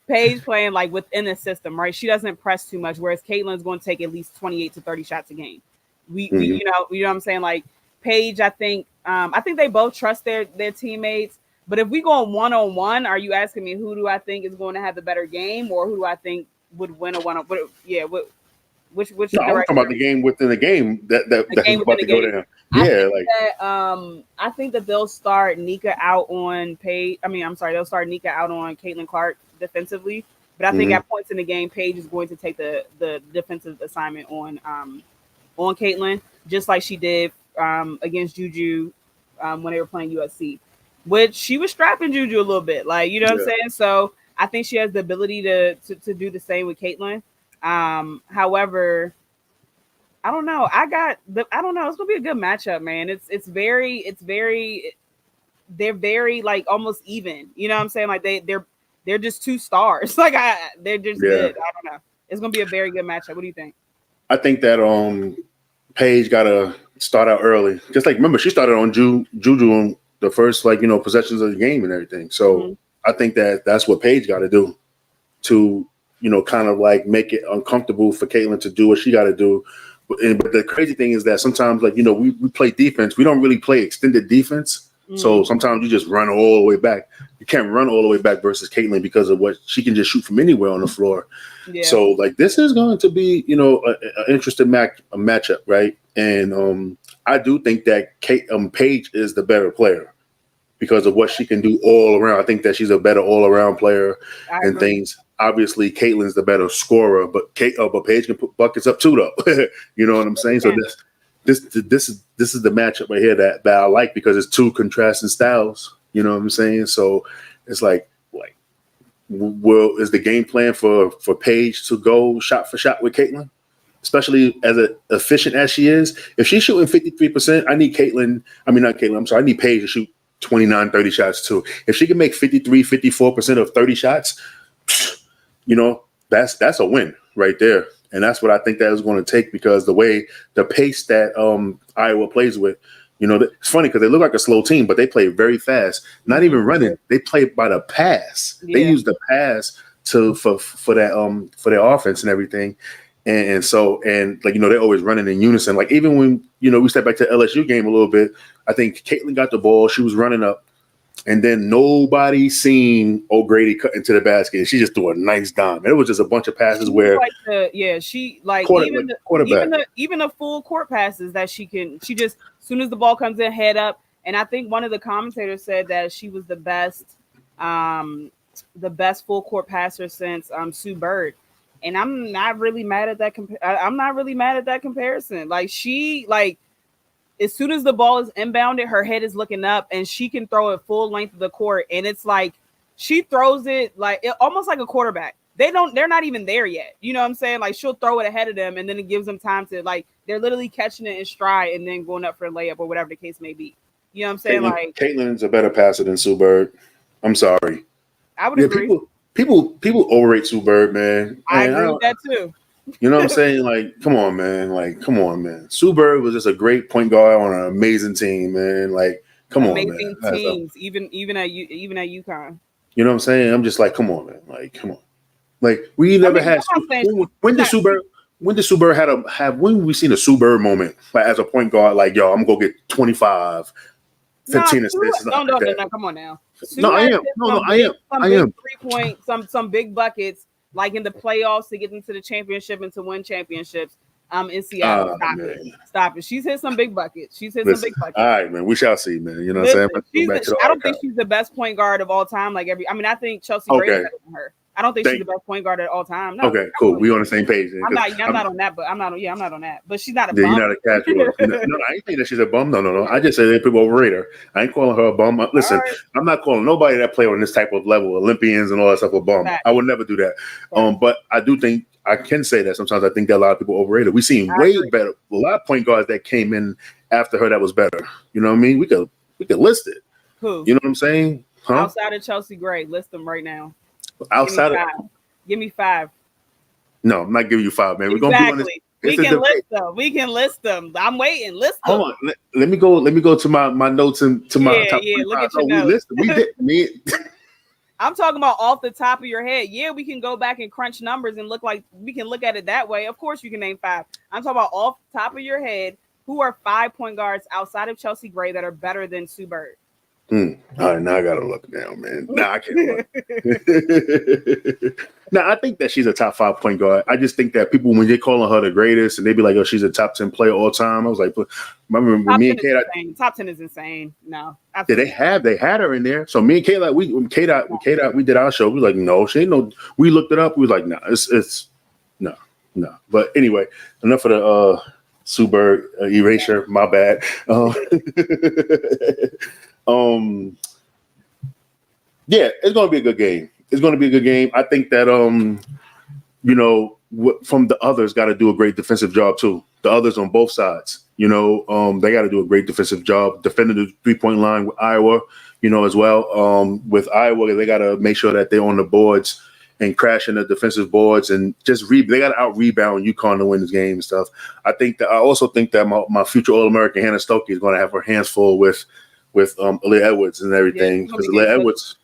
Paige playing like within the system, right? She doesn't press too much, whereas Caitlin's going to take at least 28 to 30 shots a game. We you know what I'm saying? Like Paige, I think they both trust their teammates. But if we go 1-on-1, are you asking me who do I think is going to have the better game, or who do I think would win a one-on? Yeah, which no, I'm talking about the game within the game that's about to go down. I think that they'll start Nika out on Paige. They'll start Nika out on Caitlin Clark defensively. But I think at points in the game, Paige is going to take the defensive assignment on Caitlin, just like she did against Juju when they were playing USC, which she was strapping Juju a little bit, like, you know what I'm saying? So I think she has the ability to do the same with Caitlin. However, I don't know. I don't know. It's gonna be a good matchup, man. They're very like almost even. You know what I'm saying? Like they're just two stars. Like they're just good. I don't know. It's gonna be a very good matchup. What do you think? I think that Paige gotta start out early. Just like remember, she started on Juju on the first possessions of the game and everything. So I think that's what Paige got to do to kind of like make it uncomfortable for Caitlin to do what she got to do. But the crazy thing is that sometimes we play defense. We don't really play extended defense. So sometimes you just run all the way back. You can't run all the way back versus Caitlin because of what she can just shoot from anywhere on the floor. Yeah. So like this is going to be an interesting matchup, right? And I do think that Paige is the better player because of what she can do all around. I think that she's a better all around player and things. Obviously, Caitlin's the better scorer, but Paige can put buckets up too, though. You know what I'm saying? So this is the matchup right here that I like because it's two contrasting styles. You know what I'm saying? So it's like, is the game plan for Paige to go shot for shot with Caitlin, especially as efficient as she is? If she's shooting 53%, I need I need Paige to shoot 29, 30 shots too. If she can make 53, 54% of 30 shots, that's a win right there. And that's what I think that is going to take because the pace that Iowa plays with, it's funny because they look like a slow team, but they play very fast. Not even running. They play by the pass. Yeah. They use the pass for their offense and everything. And they're always running in unison. Like even when, we step back to the LSU game a little bit, I think Caitlin got the ball. She was running up. And then nobody seen O'Grady cut into the basket. And she just threw a nice dime. And it was just a bunch of passes where even the full court passes that she just as soon as the ball comes in, head up. And I think one of the commentators said that she was the best full court passer since Sue Bird. And I'm not really mad at that. I'm not really mad at that comparison. Like as soon as the ball is inbounded, her head is looking up and she can throw it full length of the court. And it's like, she throws it almost like a quarterback. They're not even there yet. You know what I'm saying? Like she'll throw it ahead of them and then it gives them time to they're literally catching it in stride and then going up for a layup or whatever the case may be. You know what I'm saying? Caitlin's a better passer than Sue Bird. I'm sorry. I would agree. People overrate Sue Bird, man. I agree with that too. You know what I'm saying? Come on, man. Sue Bird was just a great point guard on an amazing team, man. Come on, man. Amazing teams, even at UConn. You know what I'm saying? I'm just come on, man. Come on. We never had. When did Sue Bird when we seen a Sue Bird moment as a point guard? I'm gonna go get 25, 15 assists. No, come on now. I am. 3-point, some big buckets. In the playoffs to get into the championship and to win championships in Seattle. Stop it. She's hit some big buckets. All right, man. We shall see, man. You know what I'm saying? I don't think she's the best point guard of all time. I think Chelsea Gray is better than her. I don't think she's the best point guard of all time. No, okay, cool. We on the same page. I'm not on that, but I'm not on that. But she's not a bum. You're not a casual. No, I ain't think that she's a bum. No. I just said that people overrate her. I ain't calling her a bum. Listen, right. I'm not calling nobody that play on this type of level, Olympians and all that stuff, a bum. Fact. I would never do that. But I do think I can say that sometimes I think that a lot of people overrate her. We've seen better. A lot of point guards that came in after her that was better. You know what I mean? We could list it. Who? You know what I'm saying? Huh? Outside of Chelsea Gray, list them right now. Give me 5. No, I'm not giving you 5, man. Exactly. We're gonna do this. We can list them. I'm waiting. List them. Hold on. Let me go to my notes and to my top. Yeah. Look at your notes. We did. I'm talking about off the top of your head. Yeah, we can go back and crunch numbers and we can look at it that way. Of course, you can name 5. I'm talking about off the top of your head. Who are 5 point guards outside of Chelsea Gray that are better than Sue Bird? All right, now I gotta look now, man. Nah, I can't look. Now, I think that she's a top 5 point guard. I just think that people, when they calling her the greatest, and they be like, "Oh, she's a top 10 player all time." I was like, remember Top me 10 and Kate? Top 10 is insane. No, Yeah, absolutely. they had her in there. So me and Kate, like we did our show. We were like, no, she ain't no. We looked it up. We was like, no, it's no. But anyway, enough of the Sue Bird erasure. My bad. Yeah, it's gonna be a good game. It's gonna be a good game. I think that from the others got to do a great defensive job too. The others on both sides, they got to do a great defensive job defending the 3-point line with Iowa, as well. With Iowa, they got to make sure that they're on the boards and crashing the defensive boards and just they got to out rebound UConn to win this game and stuff. I also think that my future All-American Hannah Stokey is going to have her hands full with Aaliyah Edwards and everything, because Aaliyah Edwards.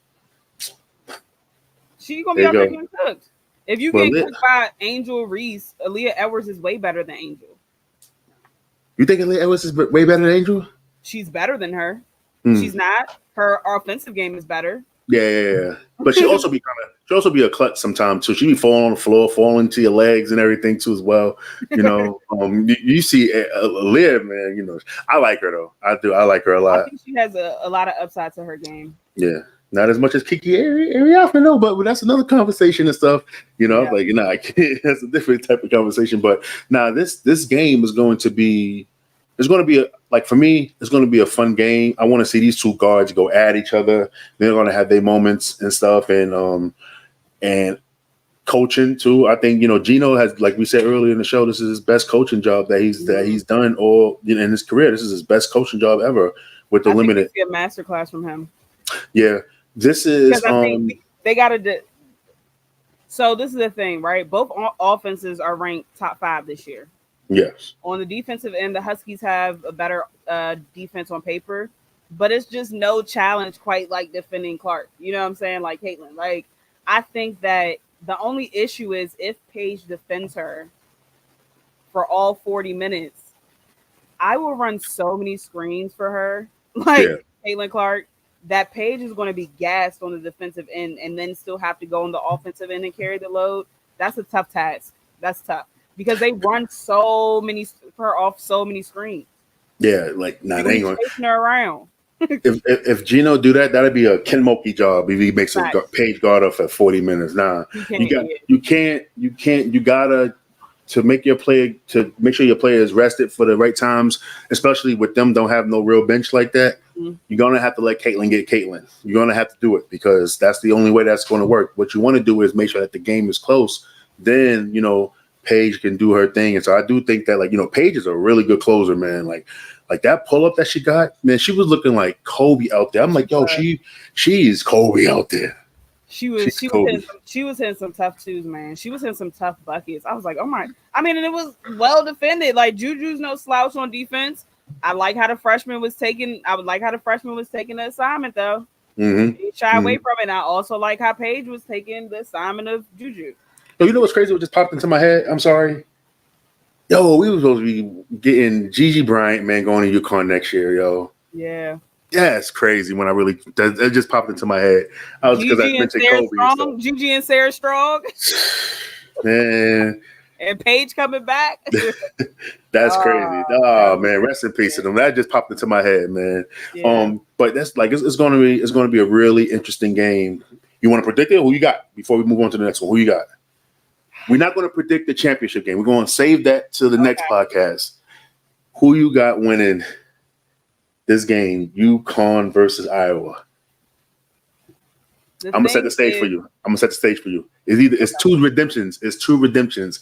She's gonna be out there getting cooked. If you get cooked by Angel Reese, Aaliyah Edwards is way better than Angel. You think Aaliyah Edwards is way better than Angel? She's better than her. She's not. Her offensive game is better. Yeah. But she also be a klutz sometimes too. She be falling on the floor, falling to your legs and everything too as well. You see Aaliyah, man. I like her though. I do. I like her a lot. I think she has a lot of upside to her game. Yeah. Not as much as Kiki Ariafna, no, but that's another conversation and stuff. I can't. That's a different type of conversation. But this game is going to be. It's going to be for me. It's going to be a fun game. I want to see these two guards go at each other. They're going to have their moments and stuff, and coaching too. I think Gino has, like we said earlier in the show, this is his best coaching job that he's done all in his career. This is his best coaching job ever with the limited. I think we see a masterclass from him. Yeah. This is I think they got to. So this is the thing, right? Both offenses are ranked top 5 this year. Yes. On the defensive end, the Huskies have a better defense on paper, but it's just no challenge quite like defending Clark. You know what I'm saying? Like Caitlin. Like, I think that the only issue is if Paige defends her for all 40 minutes, I will run so many screens for her, Caitlin Clark, that Paige is going to be gassed on the defensive end and then still have to go on the offensive end and carry the load. That's a tough task. That's tough because they run so many screens. Yeah, they ain't going chasing her around. if Gino do that, that'd be a Ken Mulkey job if he makes a Paige guard up at 40 minutes. Nah, you gotta to make your player to make sure your player is rested for the right times, especially with them don't have no real bench like that. Mm-hmm. You're gonna have to let Caitlin get Caitlin. You're gonna have to do it because that's the only way that's going to work. What you want to do is make sure that the game is close. Then Paige can do her thing, and so I do think that Paige is a really good closer, man. Like that pull up that she got, man, she was looking like Kobe out there. I'm like, yo, she is Kobe out there. She was hitting some tough twos, man. She was hitting some tough buckets. I was like, oh my! I mean, and it was well defended. Like Juju's no slouch on defense. I like how the freshman was taking. I would like how the freshman was taking the assignment though. Mm-hmm. He shied away from it. And I also like how Paige was taking the assignment of Juju. Yo, you know what's crazy? What just popped into my head? I'm sorry. Yo, we were supposed to be getting Gigi Bryant, man, going to UConn next year, yo. Yeah. Yeah, it's crazy when that just popped into my head. I was because I mentioned Kobe. Gigi and Sarah Strong. Man. And Paige coming back. That's crazy. Oh man, rest in peace to them. That just popped into my head, man. Yeah. But that's it's gonna be a really interesting game. You want to predict it? Who you got before we move on to the next one? Who you got? We're not going to predict the championship game. We're going to save that to the next podcast. Who you got winning this game? UConn versus Iowa. I'm gonna set the stage for you. It's two redemptions. It is two redemptions.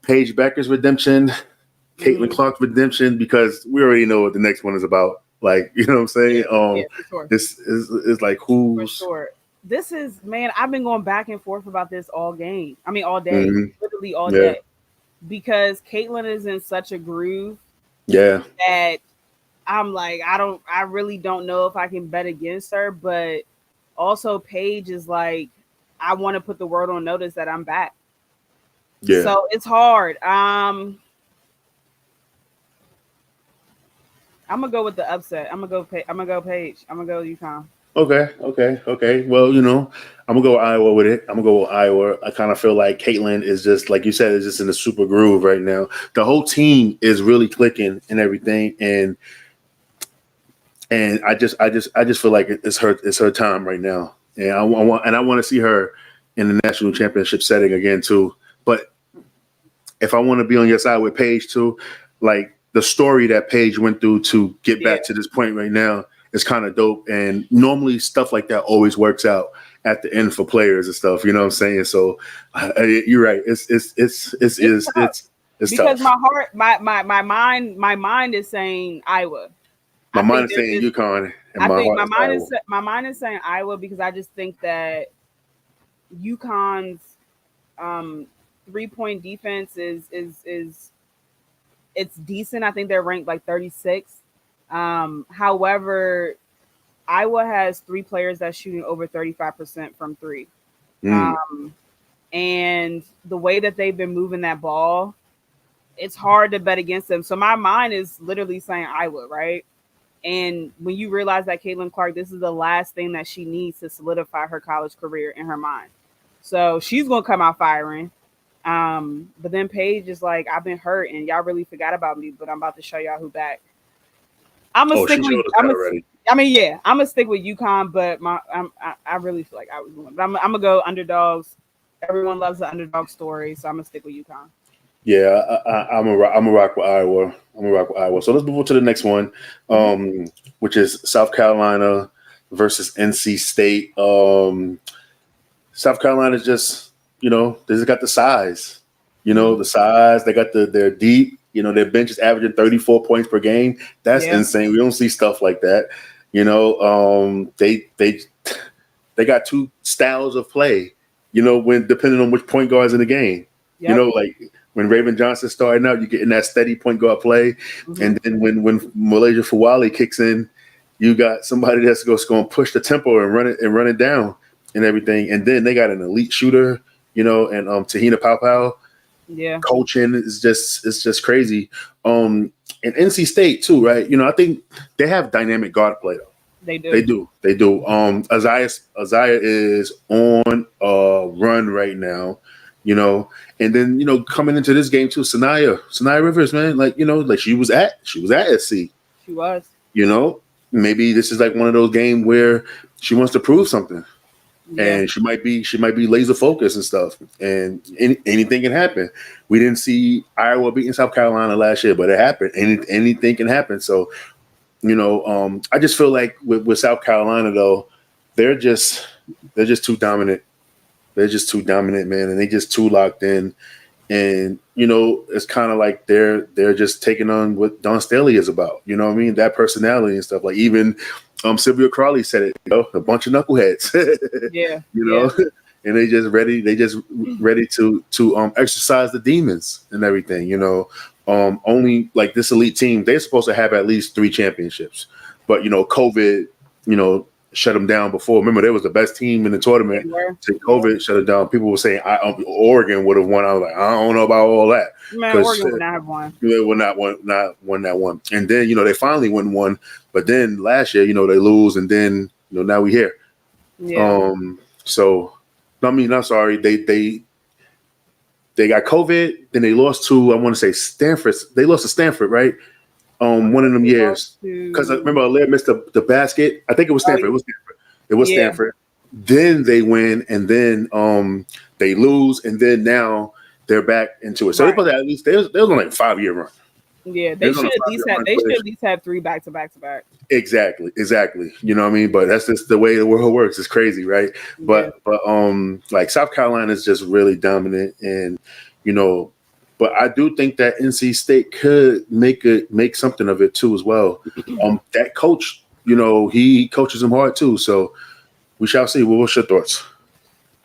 Paige Becker's redemption, Caitlin Clark's redemption, because we already know what the next one is about. Like, you know what I'm saying? For sure. This is like who's for sure. This is, man, I've been going back and forth about this all day. Literally all day. Because Caitlin is in such a groove. Yeah. That I'm like, I really don't know if I can bet against her, but also Paige is like, I want to put the world on notice that I'm back. Yeah. So it's hard. I'm gonna go with the upset. I'm gonna go Paige. I'm gonna go UConn. Okay. Well, I'm gonna go with Iowa with it. I'm gonna go with Iowa. I kind of feel like Caitlin is just like you said, is just in a super groove right now. The whole team is really clicking and everything, and I just feel like it's her time right now, and I want to see her in the national championship setting again too. But if I want to be on your side with Paige too, like the story that Paige went through to get back to this point right now is kind of dope. And normally stuff like that always works out at the end for players and stuff. You know what I'm saying? So you're right. It's Because tough. my mind is saying Iowa. My I mind think is saying UConn, and I my think heart is Iowa. my mind is saying Iowa because I just think that UConn's 3-point defense is it's decent. I think they're ranked like 36. However, Iowa has 3 players that's shooting over 35% from 3. And the way that they've been moving that ball, it's hard to bet against them. So my mind is literally saying Iowa, right? And when you realize that Caitlin Clark, this is the last thing that she needs to solidify her college career in her mind. So she's going to come out firing. But then Paige is like, I've been hurt and y'all really forgot about me, but I'm about to show y'all who back. I'm going to stick with, already. I'm going to stick with UConn, but I really feel like I was going, but I'm going to go underdogs. Everyone loves the underdog story. So I'm going to stick with UConn. Yeah, I'm a rock with Iowa. So let's move on to the next one, which is South Carolina versus NC State. South Carolina is just, they just got the size. The size. They got they're deep. Their bench is averaging 34 points per game. That's insane. We don't see stuff like that. They got 2 styles of play. When depending on which point guard's in the game. Yep. Like when Raven Johnson starting out, you're getting that steady point guard play, and then when Malaysia Fawali kicks in, you got somebody that's going to push the tempo and run it down and everything. And then they got an elite shooter, and Tahina Paopao. Yeah, coaching is just crazy. And NC State too, right? I think they have dynamic guard play though. they do. They do. Isaiah is on a run right now. And then coming into this game too, Sanaya Rivers, man, like she was at SC. She was. Maybe this is like one of those games where she wants to prove something, and she might be laser focused and stuff. And anything can happen. We didn't see Iowa beating South Carolina last year, but it happened. Anything can happen. So I just feel like with South Carolina though, they're just too dominant. They're just too dominant, man, and they just too locked in. And it's kind of like they're just taking on what Don Staley is about. You know what I mean? That personality and stuff. Like even Sylvia Crawley said it. A bunch of knuckleheads. And they just ready to exercise the demons and everything. Only like this elite team, they're supposed to have at least 3 championships, but COVID, shut them down before. Remember, they was the best team in the tournament. COVID shut it down. People were saying Oregon would have won. I was like, I don't know about all that. Man, Oregon would not have won. They would not won that one. And then they finally won one. But then last year, they lose, and then now we here. Yeah. So I mean, I'm sorry. They got COVID. Then they lost to, I want to say, Stanford. They lost to Stanford, right? One of them years, because I remember Alaire missed the basket. I think it was Stanford. It was Stanford. Then they win, and then they lose, and then now they're back into it. So at least they was on like a 5-year run. Yeah, they should at least have 3 back-to-back. Exactly. You know what I mean? But that's just the way the world works. It's crazy, right? But like South Carolina is just really dominant, and but I do think that NC State could make something of it too as well. That coach, he coaches them hard too. So we shall see. What's your thoughts?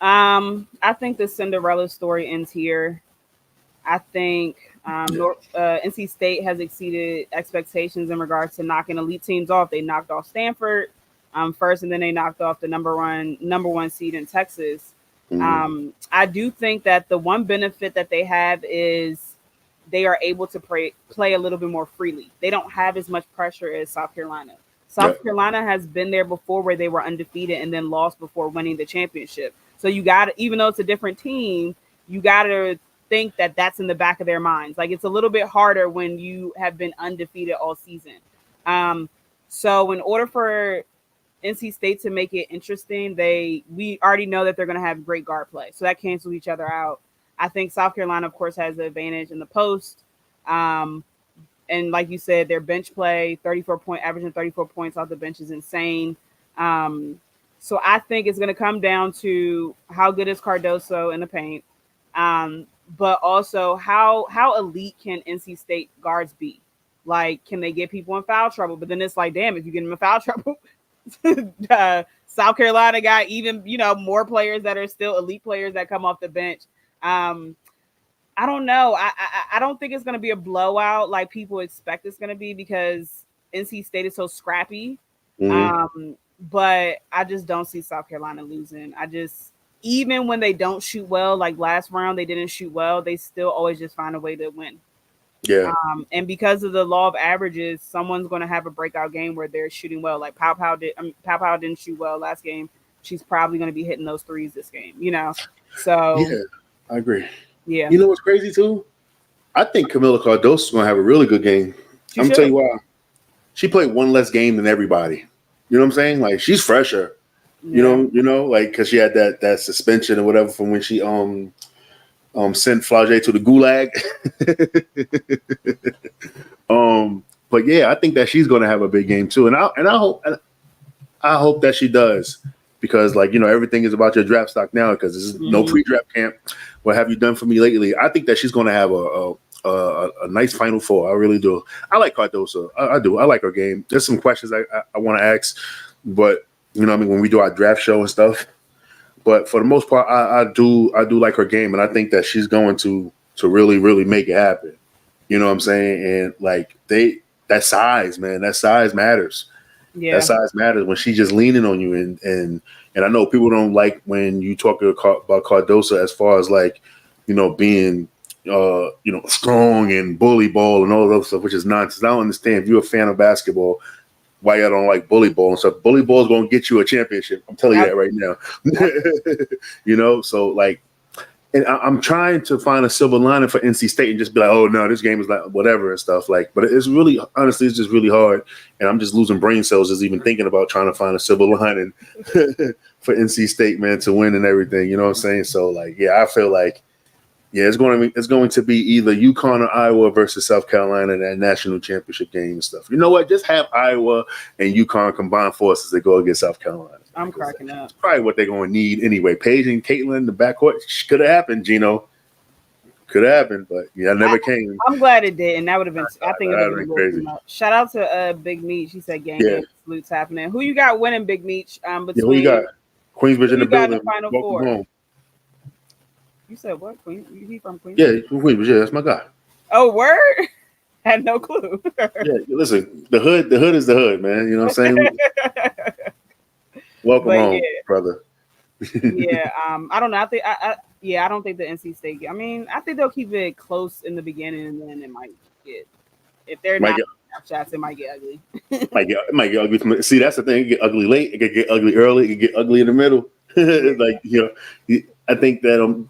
I think the Cinderella story ends here. I think NC State has exceeded expectations in regards to knocking elite teams off. They knocked off Stanford. first, and then they knocked off the number one seed in Texas. I do think that the one benefit that they have is they are able to play a little bit more freely. They don't have as much pressure as South Carolina. South Carolina has been there before where they were undefeated and then lost before winning the championship. So you got to, even though it's a different team, you got to think that that's in the back of their minds. Like, it's a little bit harder when you have been undefeated all season. So in order for NC State to make it interesting, we already know that they're going to have great guard play. So that cancels each other out. I think South Carolina, of course, has the advantage in the post. And like you said, their bench play, averaging 34 points off the bench is insane. So I think it's going to come down to how good is Cardoso in the paint, but also how elite can NC State guards be? Like, can they get people in foul trouble? But then it's like, damn, if you get them in foul trouble, South Carolina got even, more players that are still elite players that come off the bench. I don't know. I don't think it's going to be a blowout like people expect it's going to be because NC State is so scrappy. But I just don't see South Carolina losing. Even when they don't shoot well, like last round they didn't shoot well, they still always just find a way to win. Yeah. And because of the law of averages, someone's going to have a breakout game where they're shooting well. Like Pow Pow didn't shoot well last game. She's probably going to be hitting those threes this game, So yeah, I agree. Yeah. You know what's crazy too? I think Camila Cardoso is gonna have a really good game. I'm gonna tell you why. She played one less game than everybody. You know what I'm saying? Like, she's fresher. Yeah. Like, because she had that suspension or whatever from when she sent Flau'jae to the gulag. But yeah, I think that she's gonna have a big game too, and I hope that she does, because everything is about your draft stock now, because this is no pre-draft camp. What have you done for me lately? I think that she's going to have a nice Final Four. I really do. I like Cardoso. I do. I like her game. There's some questions I want to ask, but when we do our draft show and stuff. But for the most part, I do like her game, and I think that she's going to really, really make it happen. You know what I'm saying? And like that size, man, that size matters. Yeah. That size matters when she's just leaning on you, and I know people don't like when you talk about Cardoso as far as being strong and bully ball and all that stuff, which is nonsense. I don't understand. If you're a fan of basketball, why y'all don't like bully ball and stuff. Bully ball is going to get you a championship. I'm telling you that right now. So like, and I'm trying to find a silver lining for NC State and just be like, oh no, this game is like whatever and stuff. Like, but it's really, honestly, it's just really hard, and I'm just losing brain cells just even thinking about trying to find a silver lining for NC State, man, to win and everything. You know what I'm saying? So like, yeah, I feel like, yeah, it's going to be either UConn or Iowa versus South Carolina in that national championship game and stuff. You know what? Just have Iowa and UConn combine forces to go against South Carolina. I'm cracking up. That's probably what they're going to need anyway. Paige and Caitlin in the backcourt could have happened, Gino. Could have happened, but yeah, it never came. I'm glad it did, and that would have been. I think it would have been crazy. Shout out to Big Meech. She said, "Gang, salutes happening." Who you got winning, Big Meech? Between who you got? Queensbridge in the building. Final Welcome Four. home. You said what? He from Queens? Yeah, from Queensbridge. Yeah, that's my guy. Oh, word? Had no clue. Yeah, listen, the hood is the hood, man. You know what I'm saying? Welcome home, brother. Yeah, I don't know. I think I don't think the NC State. I mean, I think they'll keep it close in the beginning, and then it might get, if they're not shots, it might get ugly. It might get ugly. See, that's the thing. It get ugly late. It could get ugly early. It could get ugly in the middle. Like, I think that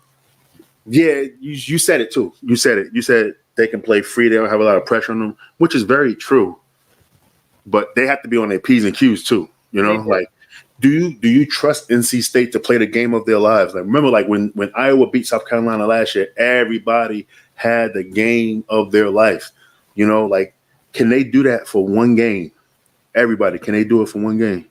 you said it too. You said they can play free. They don't have a lot of pressure on them, which is very true. But they have to be on their P's and Q's too. Like, do you trust NC State to play the game of their lives? Like, remember, like when Iowa beat South Carolina last year, everybody had the game of their life. Like, can they do that for one game? Everybody, can they do it for one game?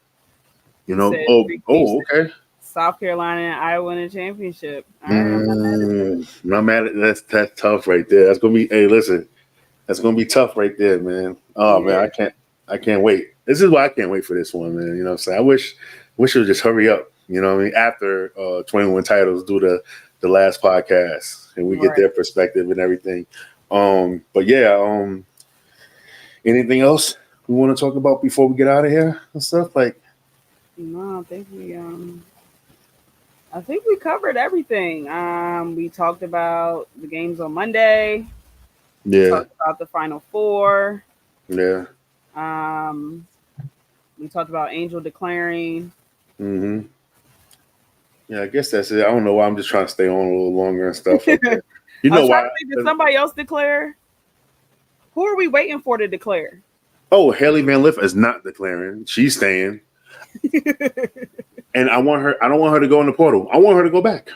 Okay. South Carolina and Iowa in a championship. I'm mad at that's tough right there. That's gonna be. Hey, listen, that's gonna be tough right there, man. Oh man, I can't wait. This is why I can't wait for this one, man. You know what I'm saying? I wish it would just hurry up. You know what I mean? After 21 titles, do the last podcast and we get their perspective and everything. But yeah, anything else we want to talk about before we get out of here and stuff? Like, No, I think we covered everything. We talked about the games on Monday. We Yeah, talked about the Final Four. yeah. Um, we talked about Angel declaring. Hmm. Yeah, I guess that's it. I don't know why I'm just trying to stay on a little longer and stuff like that. You I was know trying why? to think, did somebody else declare? Who are we waiting for to declare? Oh, Haley Van Lith is not declaring. She's staying. And I want her. I don't want her to go in the portal. I want her to go back.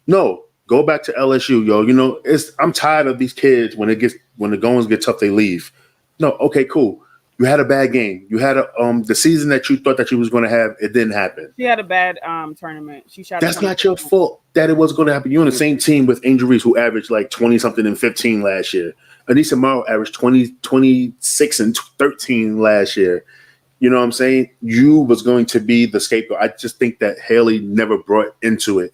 No, go back to LSU, yo. You know, I'm tired of these kids when the goings get tough, they leave. No, okay, cool. You had a bad game. You had the season that you thought that you was going to have. It didn't happen. She had a bad tournament. She shot a That's not 20%. your fault that it wasn't going to happen. You're on the same team with Angel Reese, who averaged like 20 something and 15 last year. Anissa Morrow averaged 20, 26 and 13 last year. You know what I'm saying? You was going to be the scapegoat. I just think that Haley never brought into it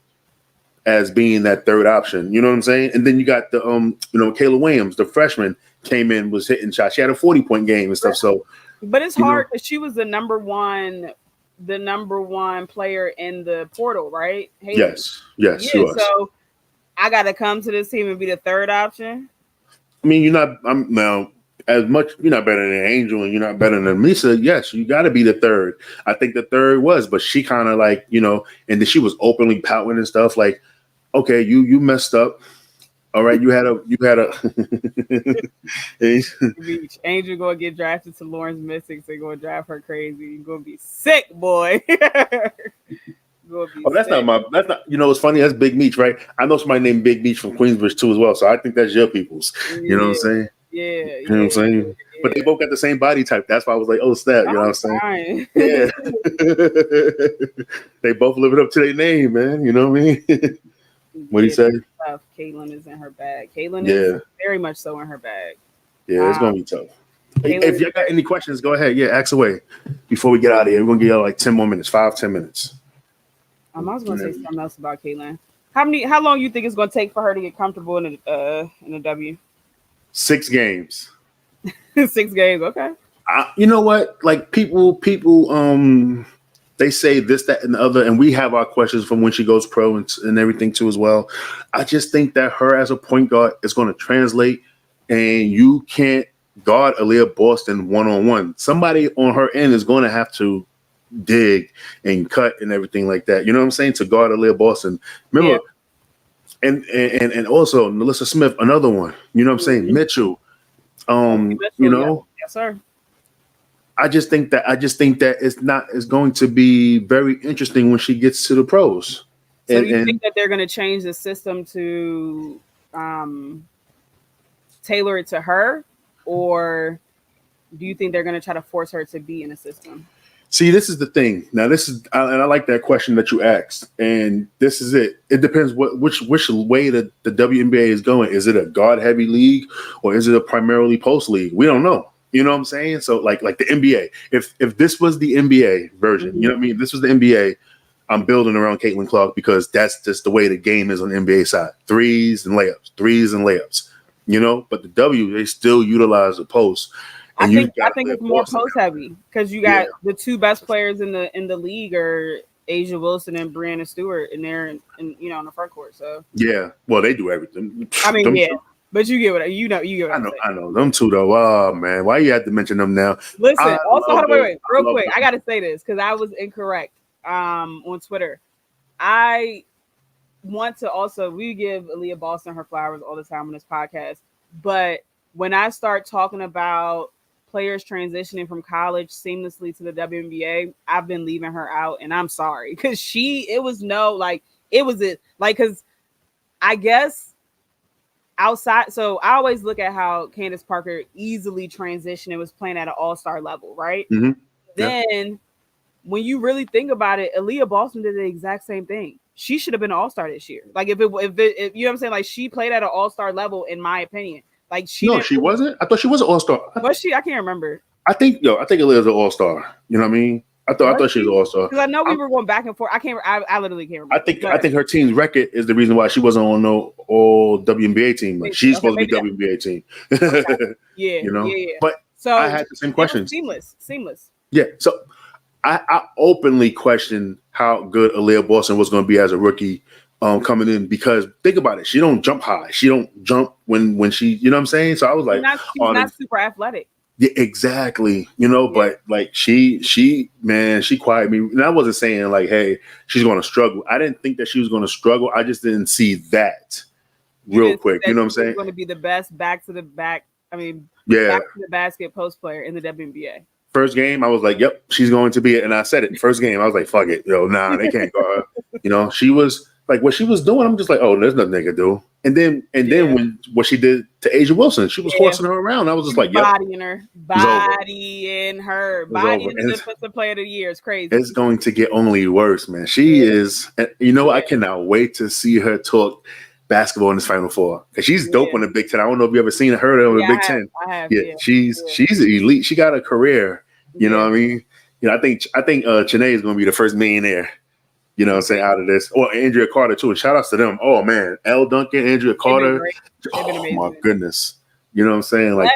as being that third option. You know what I'm saying? And then you got the Kayla Williams, the freshman, came in, was hitting shots. She had a 40-point game and stuff. So, but it's hard because she was the number one player in the portal, right? Haley. Yes, Yeah, she was. so I got to come to this team and be the third option. I mean, you're not. I'm now as much. You're not better than Angel, and you're not better than Lisa. Yes, you got to be the third. I think the third was, but she kind of like and then she was openly pouting and stuff. Like, okay, you messed up. All right, you had a Beach. Angel gonna get drafted to Lawrence Mystics. They're gonna draft her crazy. You're gonna be sick, boy. That's not. It's funny. That's Big Meech, right? I know somebody named Big Meech from Queensbridge too, as well. So I think that's your people's. You know what I'm saying? Yeah. You know what I'm saying? Yeah. But they both got the same body type. That's why I was like, oh, snap. You know what I'm saying? Yeah. They both living up to their name, man. You know what I mean? What do you say? Tough. Caitlin is in her bag. Caitlin is very much so in her bag. Yeah, it's gonna be tough. If you got any questions, go ahead. Yeah, ask away before we get out of here. We're gonna give you like 10 more minutes, 5-10 minutes. I was gonna say something else about Caitlin. How long you think it's gonna take for her to get comfortable in a W? 6 games. 6 games, okay. You know what? Like people they say this, that, and the other, and we have our questions from when she goes pro and everything too as well. I just think that her as a point guard is going to translate, and you can't guard Aaliyah Boston one-on-one. Somebody on her end is going to have to dig and cut and everything like that. You know what I'm saying? To guard Aaliyah Boston. Remember, and also Melissa Smith, another one. You know what I'm saying? Mitchell. Yes, sir. I just think that it's going to be very interesting when she gets to the pros. So you think that they're going to change the system to tailor it to her, or do you think they're going to try to force her to be in a system? See, this is the thing. Now, and I like that question that you asked, and this is it. It depends which way the WNBA is going. Is it a guard heavy league, or is it a primarily post league? We don't know. You know what I'm saying? So like the NBA, if this was the NBA version, you know what I mean? If this was the NBA, I'm building around Caitlin Clark because that's just the way the game is on the NBA side. Threes and layups, but the W, they still utilize the post. And I think it's more post heavy because you got the 2 best players in the league are Asia Wilson and Brianna Stewart, and they're in the front court. So yeah, well, they do everything. I mean, but you get what you get. What I know them 2 though. Oh man, why you have to mention them now? Listen, wait, real quick. I got to say this because I was incorrect on Twitter. I want to also we give Aaliyah Boston her flowers all the time on this podcast, but when I start talking about players transitioning from college seamlessly to the WNBA, I've been leaving her out, and I'm sorry because because I guess. Outside, so I always look at how Candace Parker easily transitioned and was playing at an all-star level, right? Mm-hmm. Then, when you really think about it, Aaliyah Boston did the exact same thing. She should have been an all-star this year. Like if you know what I'm saying, like she played at an all-star level, in my opinion. Like she wasn't. I thought she was an all-star. Was she? I can't remember. I think Aaliyah's an all-star. You know what I mean? I thought she was an all-star. Because I know we were going back and forth. I literally can't remember. I think her team's record is the reason why she wasn't on no all WNBA team. Like, she's supposed to be WNBA team. Okay. Yeah. Yeah. But I had the same questions. Seamless. Yeah. So I openly questioned how good Aaliyah Boston was going to be as a rookie coming in, because think about it. She don't jump high. She don't jump when she, you know what I'm saying? So I was like, she's not super athletic. Yeah, exactly. But like she quieted me. And I wasn't saying like, hey, she's going to struggle. I didn't think that she was going to struggle. I just didn't see that real quick. You know what I'm saying? Going to be the best back to the basket post player in the WNBA. First game, I was like, yep, she's going to be it. And I said it. First game, I was like, fuck it. Nah, they can't guard her. She was like, what she was doing, I'm just like, oh, there's nothing they could do. And then when what she did to Asia Wilson, she was horsing her around. I was just like, yep. Bodying her. Bodying the defensive player of the year. It's crazy. It's going to get only worse, man. She is, I cannot wait to see her talk basketball in this Final Four. Because she's dope on the Big Ten. I don't know if you ever seen her on the Big Ten. I have. She's elite. She got a career. You know what I mean? I think Chennai is going to be the first millionaire. You know what I'm saying, out of this. Or Andrea Carter, too. And shout outs to them. Oh, man. Elle Duncan, Andrea Carter. Oh, my goodness. You know what I'm saying? Like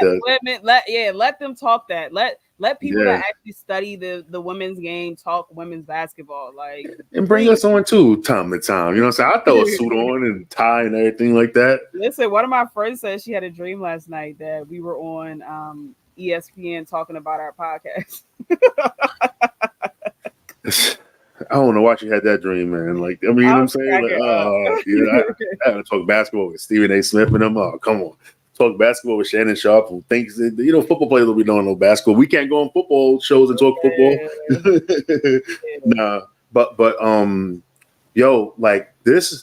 let them talk that. Let people that actually study the women's game talk women's basketball. And bring us on, too, time to time. You know what I'm saying? I throw a suit on and tie and everything like that. Listen, one of my friends said she had a dream last night that we were on ESPN talking about our podcast. I don't know why she had that dream, man. You know what I'm saying? I haven't talked basketball with Stephen A. Smith and them. Oh, come on. Talk basketball with Shannon Sharp, who thinks that, football players will be doing no basketball. We can't go on football shows and talk football. Nah, but that's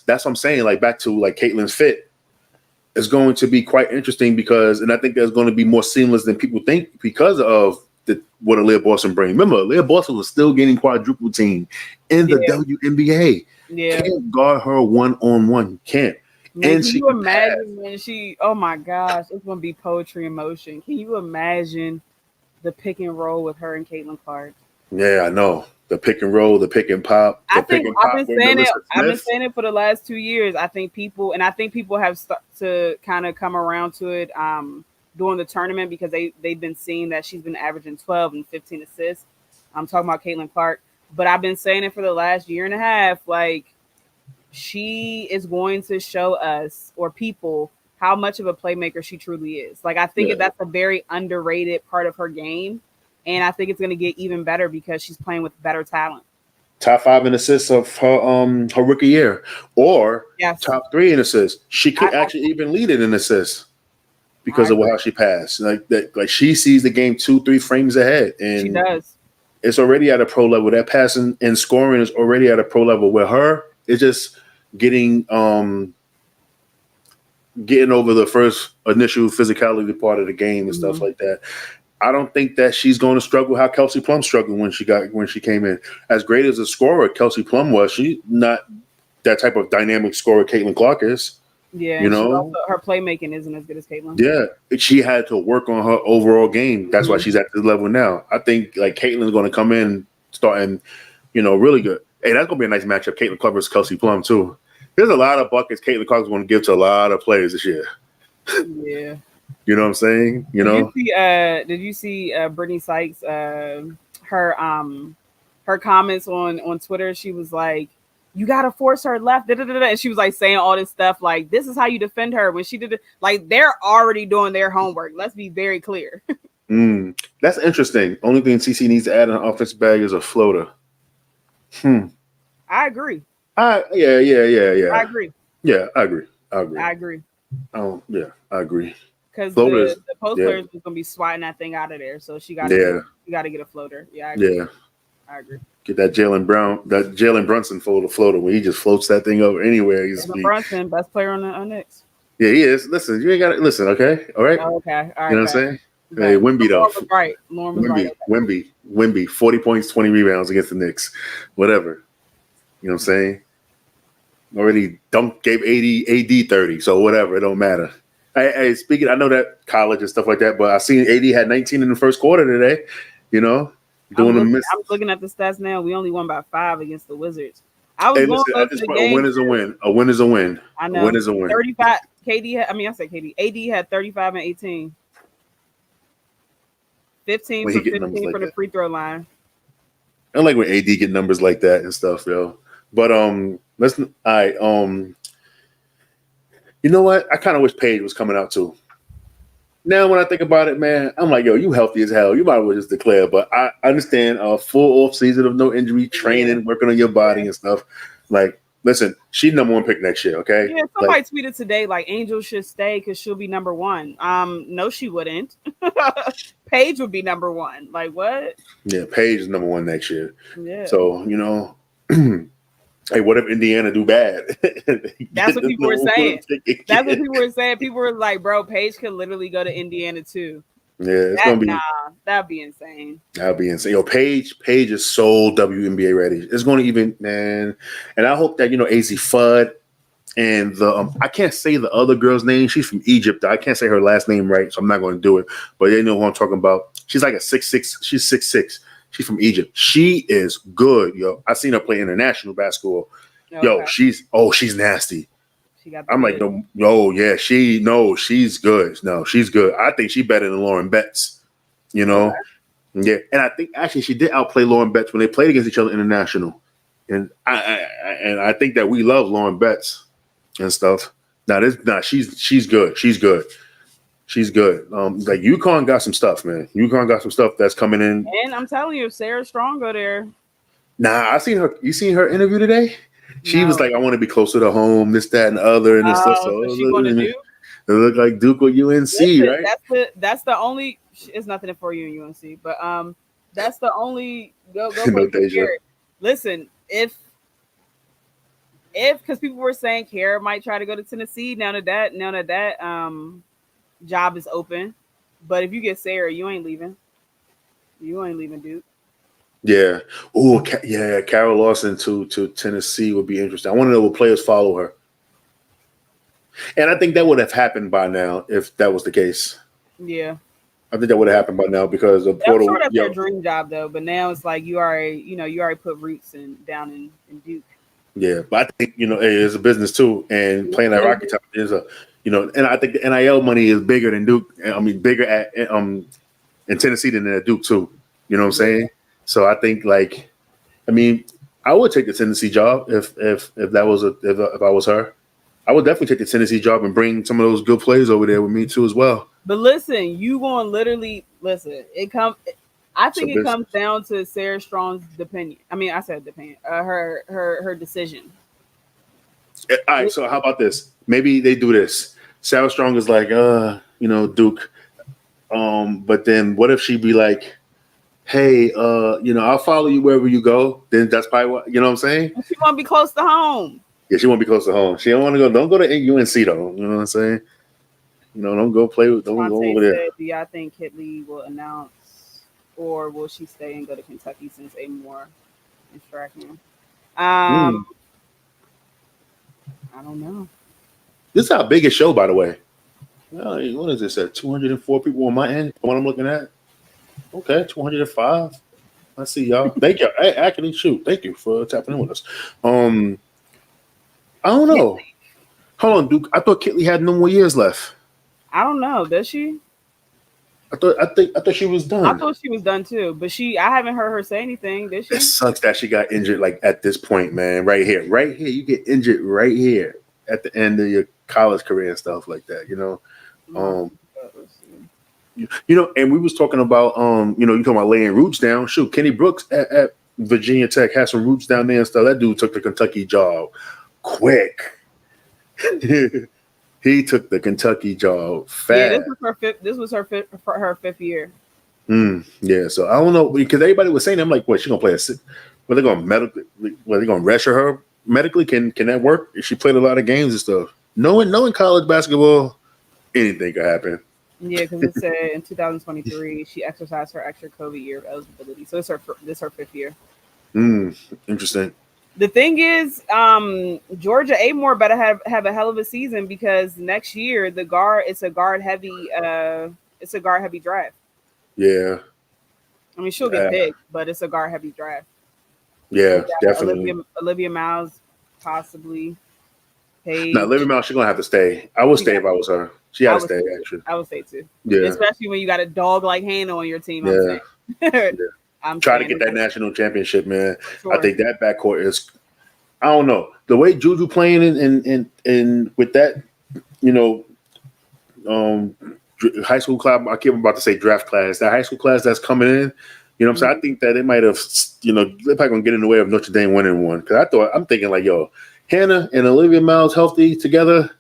what I'm saying. Back to Caitlin's fit. It's going to be quite interesting because I think that's going to be more seamless than people think because of what Aaliyah Boston brings. Remember, Aaliyah Boston was still getting quadruple team in the WNBA. Yeah. Can't guard her one-on-one. Can't. Man, can you imagine when oh my gosh, it's going to be poetry in motion. Can you imagine the pick and roll with her and Caitlin Clark? Yeah, I know. The pick and roll, the pick and pop. I've been saying it for the last 2 years. I think people have to kind of come around to it during the tournament because they've been seeing that she's been averaging 12 and 15 assists. I'm talking about Caitlin Clark, but I've been saying it for the last year and a half. She is going to show us or people how much of a playmaker she truly is. I think that's a very underrated part of her game. And I think it's going to get even better because she's playing with better talent. Top 5 in assists of her rookie year, or top 3 in assists. She could actually even lead it in assists because of how she passed. She sees the game 2-3 frames ahead, and she does. It's already at a pro level. That passing and scoring is already at a pro level. With her, it's just getting over the first initial physicality part of the game and stuff like that. I don't think that she's going to struggle how Kelsey Plum struggled when she came in. As great as a scorer Kelsey Plum was, she's not that type of dynamic scorer Caitlin Clark is. Yeah, her playmaking isn't as good as Caitlin. Yeah, she had to work on her overall game. That's why she's at this level now. I think Caitlin's going to come in starting, really good. Hey, that's going to be a nice matchup. Caitlin Clark versus Kelsey Plum too. There's a lot of buckets Caitlin Clark is going to give to a lot of players this year. Yeah. You know what I'm saying? Did you see Brittany Sykes? Her comments on Twitter. She was like, "You gotta force her left." And she was saying all this stuff this is how you defend her. When she did it, they're already doing their homework. Let's be very clear. That's interesting. Only thing CC needs to add in her offensive bag is a floater. I agree. Yeah. I agree. Yeah, I agree. I agree. Oh, yeah, I agree. Because the post players was gonna be swatting that thing out of there, so she got to get a floater. Yeah, I agree. I agree. Get that Jalen Brunson floater where he just floats that thing over anywhere. Jalen Brunson, best player on the Knicks. Yeah, he is. Listen, you ain't got to listen. Okay, all right. Oh, okay, all right. You know what I'm saying? Hey, Wemby though. Lauren was right. Wemby, 40 points, 20 rebounds against the Knicks. Whatever. You know what I'm saying? Already gave AD 30, so whatever. It don't matter. Hey, speaking, I know that college and stuff like that, but I seen AD had 19 in the first quarter today. I'm looking at the stats now. We only won by 5 against the Wizards. A win is a win. A win is a win. I know. A win is a win. 35. AD had 35 and 18. 15 for 15 from the free throw line. I like when AD get numbers like that and stuff, yo. But let's all right. You know what? I kind of wish Paige was coming out too. Now, when I think about it, man, I'm like, yo, you healthy as hell. You might as well just declare. But I understand a full off season of no injury, training, working on your body and stuff. Like, listen, she's #1 pick next year, okay? Yeah, somebody tweeted today like Angel should stay because she'll be #1. No, she wouldn't. Paige would be #1. Like what? Yeah, Paige is #1 next year. Yeah. So, you know, hey, what if Indiana do bad? That's what people were saying. That's what people were saying. People were like, bro, Paige could literally go to Indiana too. Yeah, it's gonna be that'd be insane. That'd be insane. Yo, Paige is so WNBA ready. It's going to even, man, and I hope that AZ Fudd and the I can't say the other girl's name. She's from Egypt. I can't say her last name right, so I'm not going to do it. But they know who I'm talking about. She's like a 6'6". She's 6'6". She's from Egypt. She is good, yo. I seen her play international basketball. Okay. Yo, she's nasty. I'm like, yeah, she's good. No, she's good. I think she's better than Lauren Betts, Yeah. And I think actually she did outplay Lauren Betts when they played against each other international. And I think that we love Lauren Betts and stuff. She's good. She's good. She's good. Like UConn got some stuff, man. UConn got some stuff that's coming in. And I'm telling you, Sarah Strong go there. Nah, I seen her. You seen her interview today? She was like, I want to be closer to home, this, that, and the other, and this stuff. So she want to do? It looked like Duke or UNC, right? That's the only. It's nothing for you in UNC, but that's the only go here. Listen, if because people were saying Kara might try to go to Tennessee now that job is open, but if you get Sarah, you ain't leaving. You ain't leaving Duke. Yeah. Oh, yeah. Carol Lawson to Tennessee would be interesting. I want to know what players follow her. And I think that would have happened by now if that was the case. Yeah. I think that would have happened by now because the portal. I'm sure that's their dream job though. But now it's like you already put roots down in Duke. Yeah, but I think it's a business too, and playing at Rocky Top is and I think the NIL money is bigger than Duke. I mean, bigger at in Tennessee than at Duke too. You know what I'm saying? So I think I would take the Tennessee job if that was if I was her. I would definitely take the Tennessee job and bring some of those good players over there with me too as well. But listen, you going to literally listen. I think it comes down to Sarah Strong's opinion. I mean, I said opinion. Her decision. All right. So how about this? Maybe they do this. Sarah Strong is like, Duke. But then what if she be like, hey, I'll follow you wherever you go. Then that's probably what, you know what I'm saying? She want to be close to home. Yeah, she want to be close to home. She don't want to go. Don't go to UNC though. You know what I'm saying? Don't go play with. Don't go over there. Do y'all think Kitley will announce, or will she stay and go to Kentucky since Amore is tracking? I don't know. This is our biggest show, by the way. What is this at? 204 people on my end. What I'm looking at. Okay, 205. I see y'all. Thank you. Actually, shoot. Thank you for tapping in with us. I don't know. Hold on, Duke. I thought Kitley had no more years left. I don't know. Does she? I thought she was done. I thought she was done too, but I haven't heard her say anything. Did she? It sucks that she got injured at this point, man. Right here. You get injured right here at the end of your college career and stuff like that. And we was talking about you talking about laying roots down. Shoot, Kenny Brooks at Virginia Tech had some roots down there and stuff. That dude took the Kentucky job quick. He took the Kentucky job fast. Yeah, this was her fifth year. Yeah, so I don't know because everybody was saying, I'm like, what? She gonna play a? Well, they're gonna medically. Well, they're gonna rescue her medically. Can that work? She played a lot of games and stuff. Knowing college basketball, anything could happen. Yeah, because it said in 2023 she exercised her extra COVID year of eligibility. So this is her fifth year. Interesting. The thing is, Georgia Amore better have a hell of a season because next year it's a guard heavy draft. Yeah. I mean, she'll get picked, but it's a guard heavy draft. Yeah, definitely. Olivia Miles, possibly. Paige. No, Olivia Miles, she's gonna have to stay. I would stay if I was her. She had to stay, actually. I would stay too. Yeah. Especially when you got a dog like Hannah on your team. Yeah. I'm saying. try to get that national championship, man. Sure. I think that backcourt is. I don't know the way Juju playing in with that, high school class. I keep about to say draft class. That high school class that's coming in. You know what I'm saying? I think that it might have, they're probably gonna get in the way of Notre Dame winning one. Because I'm thinking like, yo, Hannah and Olivia Miles healthy together,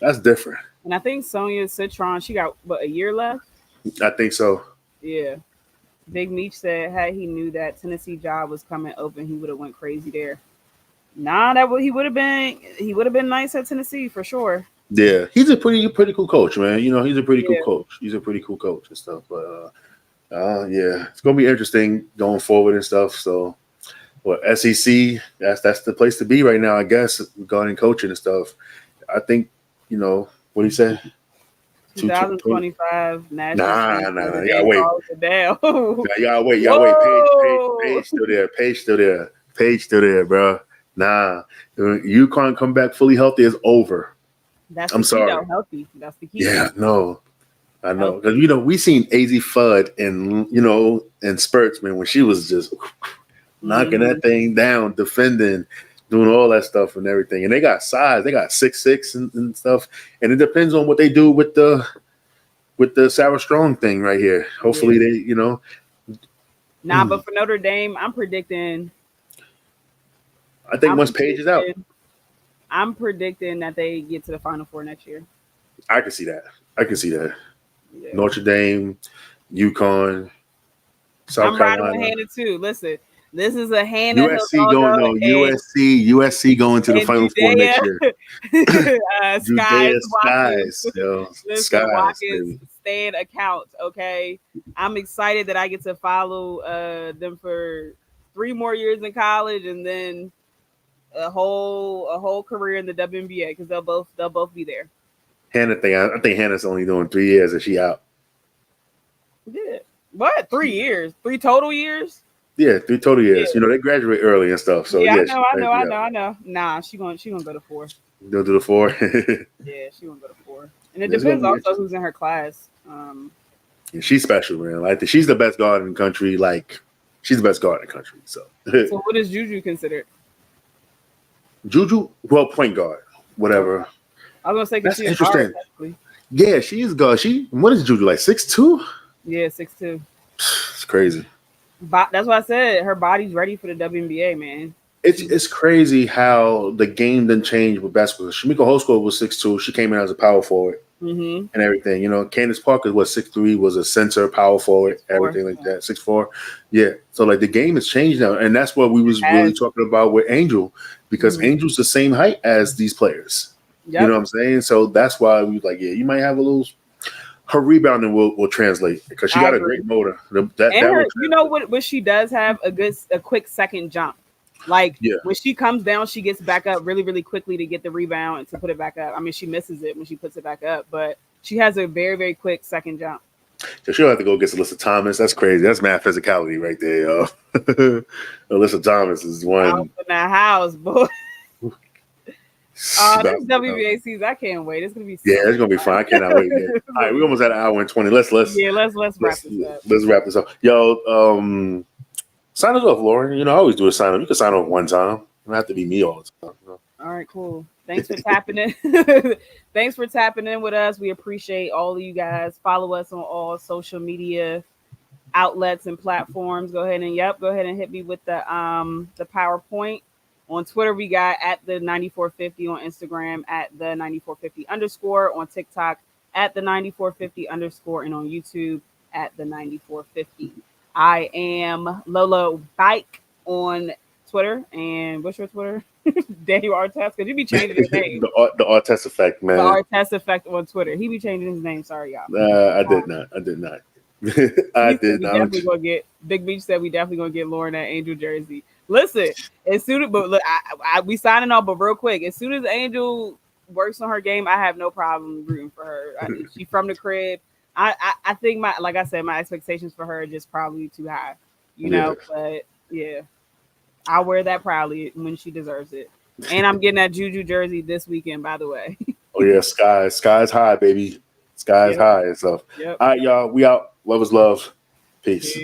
that's different. And I think Sonia Citron, she got a year left. I think so. Yeah. Big Meech said, had he knew that Tennessee job was coming open, he would have went crazy there. Nah, he would have been nice at Tennessee for sure. Yeah, he's a pretty cool coach, man. He's a pretty cool coach. He's a pretty cool coach and stuff. But yeah, it's gonna be interesting going forward and stuff. So, SEC, that's the place to be right now, I guess, regarding coaching and stuff. I think, what do you say? 2025 national. Nah, you gotta wait. You gotta wait. Paige still there, bro. Nah, UConn come back fully healthy is over. I'm sorry. Healthy. That's the key. Yeah, no, I know because we seen AZ Fudd in spurts, man, when she was just knocking that thing down, defending, doing all that stuff and everything. And they got size. They got 6'6" and stuff. And it depends on what they do with the Sarah Strong thing right here. Hopefully they, But for Notre Dame, I'm predicting. I think once Paige is out, I'm predicting that they get to the Final Four next year. I can see that. Yeah. Notre Dame, UConn, South Carolina. I'm riding with Hannah too. Listen, this is a Hannah. USC going to the Final Four next year. Skies. Yo, Listen, Watkins, stay in account, okay? I'm excited that I get to follow them for 3 more years in college and then a whole career in the WNBA because they'll both be there. Hannah thing. I think Hannah's only doing 3 years and she out. Yeah. What? 3 years? 3 total years? Yeah, 3 total years. Yeah. They graduate early and stuff. So I know. Nah, she gonna go to 4. They'll do the 4. Yeah, she gonna go to 4. And it depends also who's in her class. She's special, man. Like she's the best guard in the country. Like she's the best guard in the country. So what is Juju considered? Juju, well, point guard, whatever. I was gonna say that's interesting. Yeah, she is guard. What is Juju like? 6'2"? Yeah, 6'2". It's crazy. That's why I said her body's ready for the WNBA, man. It's crazy how the game didn't change with basketball. Shamika Holscott was 6'2". She came in as a power forward and everything. Candace Parker was 6'3", was a center, power forward, 6'4", everything like that. 6'4". Yeah. So like the game has changed now, and that's what we was really talking about with Angel, because Angel's the same height as these players. Yep. You know what I'm saying? So that's why we was like, yeah, you might have a little. Her rebounding will translate because she got a great motor. What she does have a quick second jump. Like when she comes down, she gets back up really, really quickly to get the rebound and to put it back up. I mean, she misses it when she puts it back up, but she has a very, very quick second jump. So she'll have to go get Alyssa Thomas. That's crazy. That's mad physicality right there, yo. Alyssa Thomas is one. In that house, boy. This WBA season, I can't wait. It's gonna be it's gonna be fun. I cannot wait. All right, we almost at an hour and 20. Let's wrap this up. Let's wrap this up. Yo, sign us off, Lauren. I always do a sign off. You can sign off one time. It don't have to be me all the time. All right, cool. Thanks for tapping in. Thanks for tapping in with us. We appreciate all of you guys. Follow us on all social media outlets and platforms. Go ahead and hit me with the PowerPoint. On Twitter, we got at the 9450, on Instagram at the 9450_, on TikTok at the 9450_, and on YouTube at the 9450. I am Lola Bike on Twitter. And what's your Twitter? Daniel Artest, because you be changing his name. the Artest effect, man. The Artest effect on Twitter. He be changing his name. Sorry, y'all. I did not. I did not. Big Beach said we definitely gonna get Lauren that Angel jersey. Listen, we signing off, but real quick, as soon as Angel works on her game, I have no problem rooting for her. She's from the crib. I think like I said, my expectations for her are just probably too high, but yeah, I'll wear that proudly when she deserves it. And I'm getting that Juju jersey this weekend, by the way. Oh yeah, sky's high, baby. Sky's high and stuff. Yep. All right, y'all, we out. Love is love. Peace.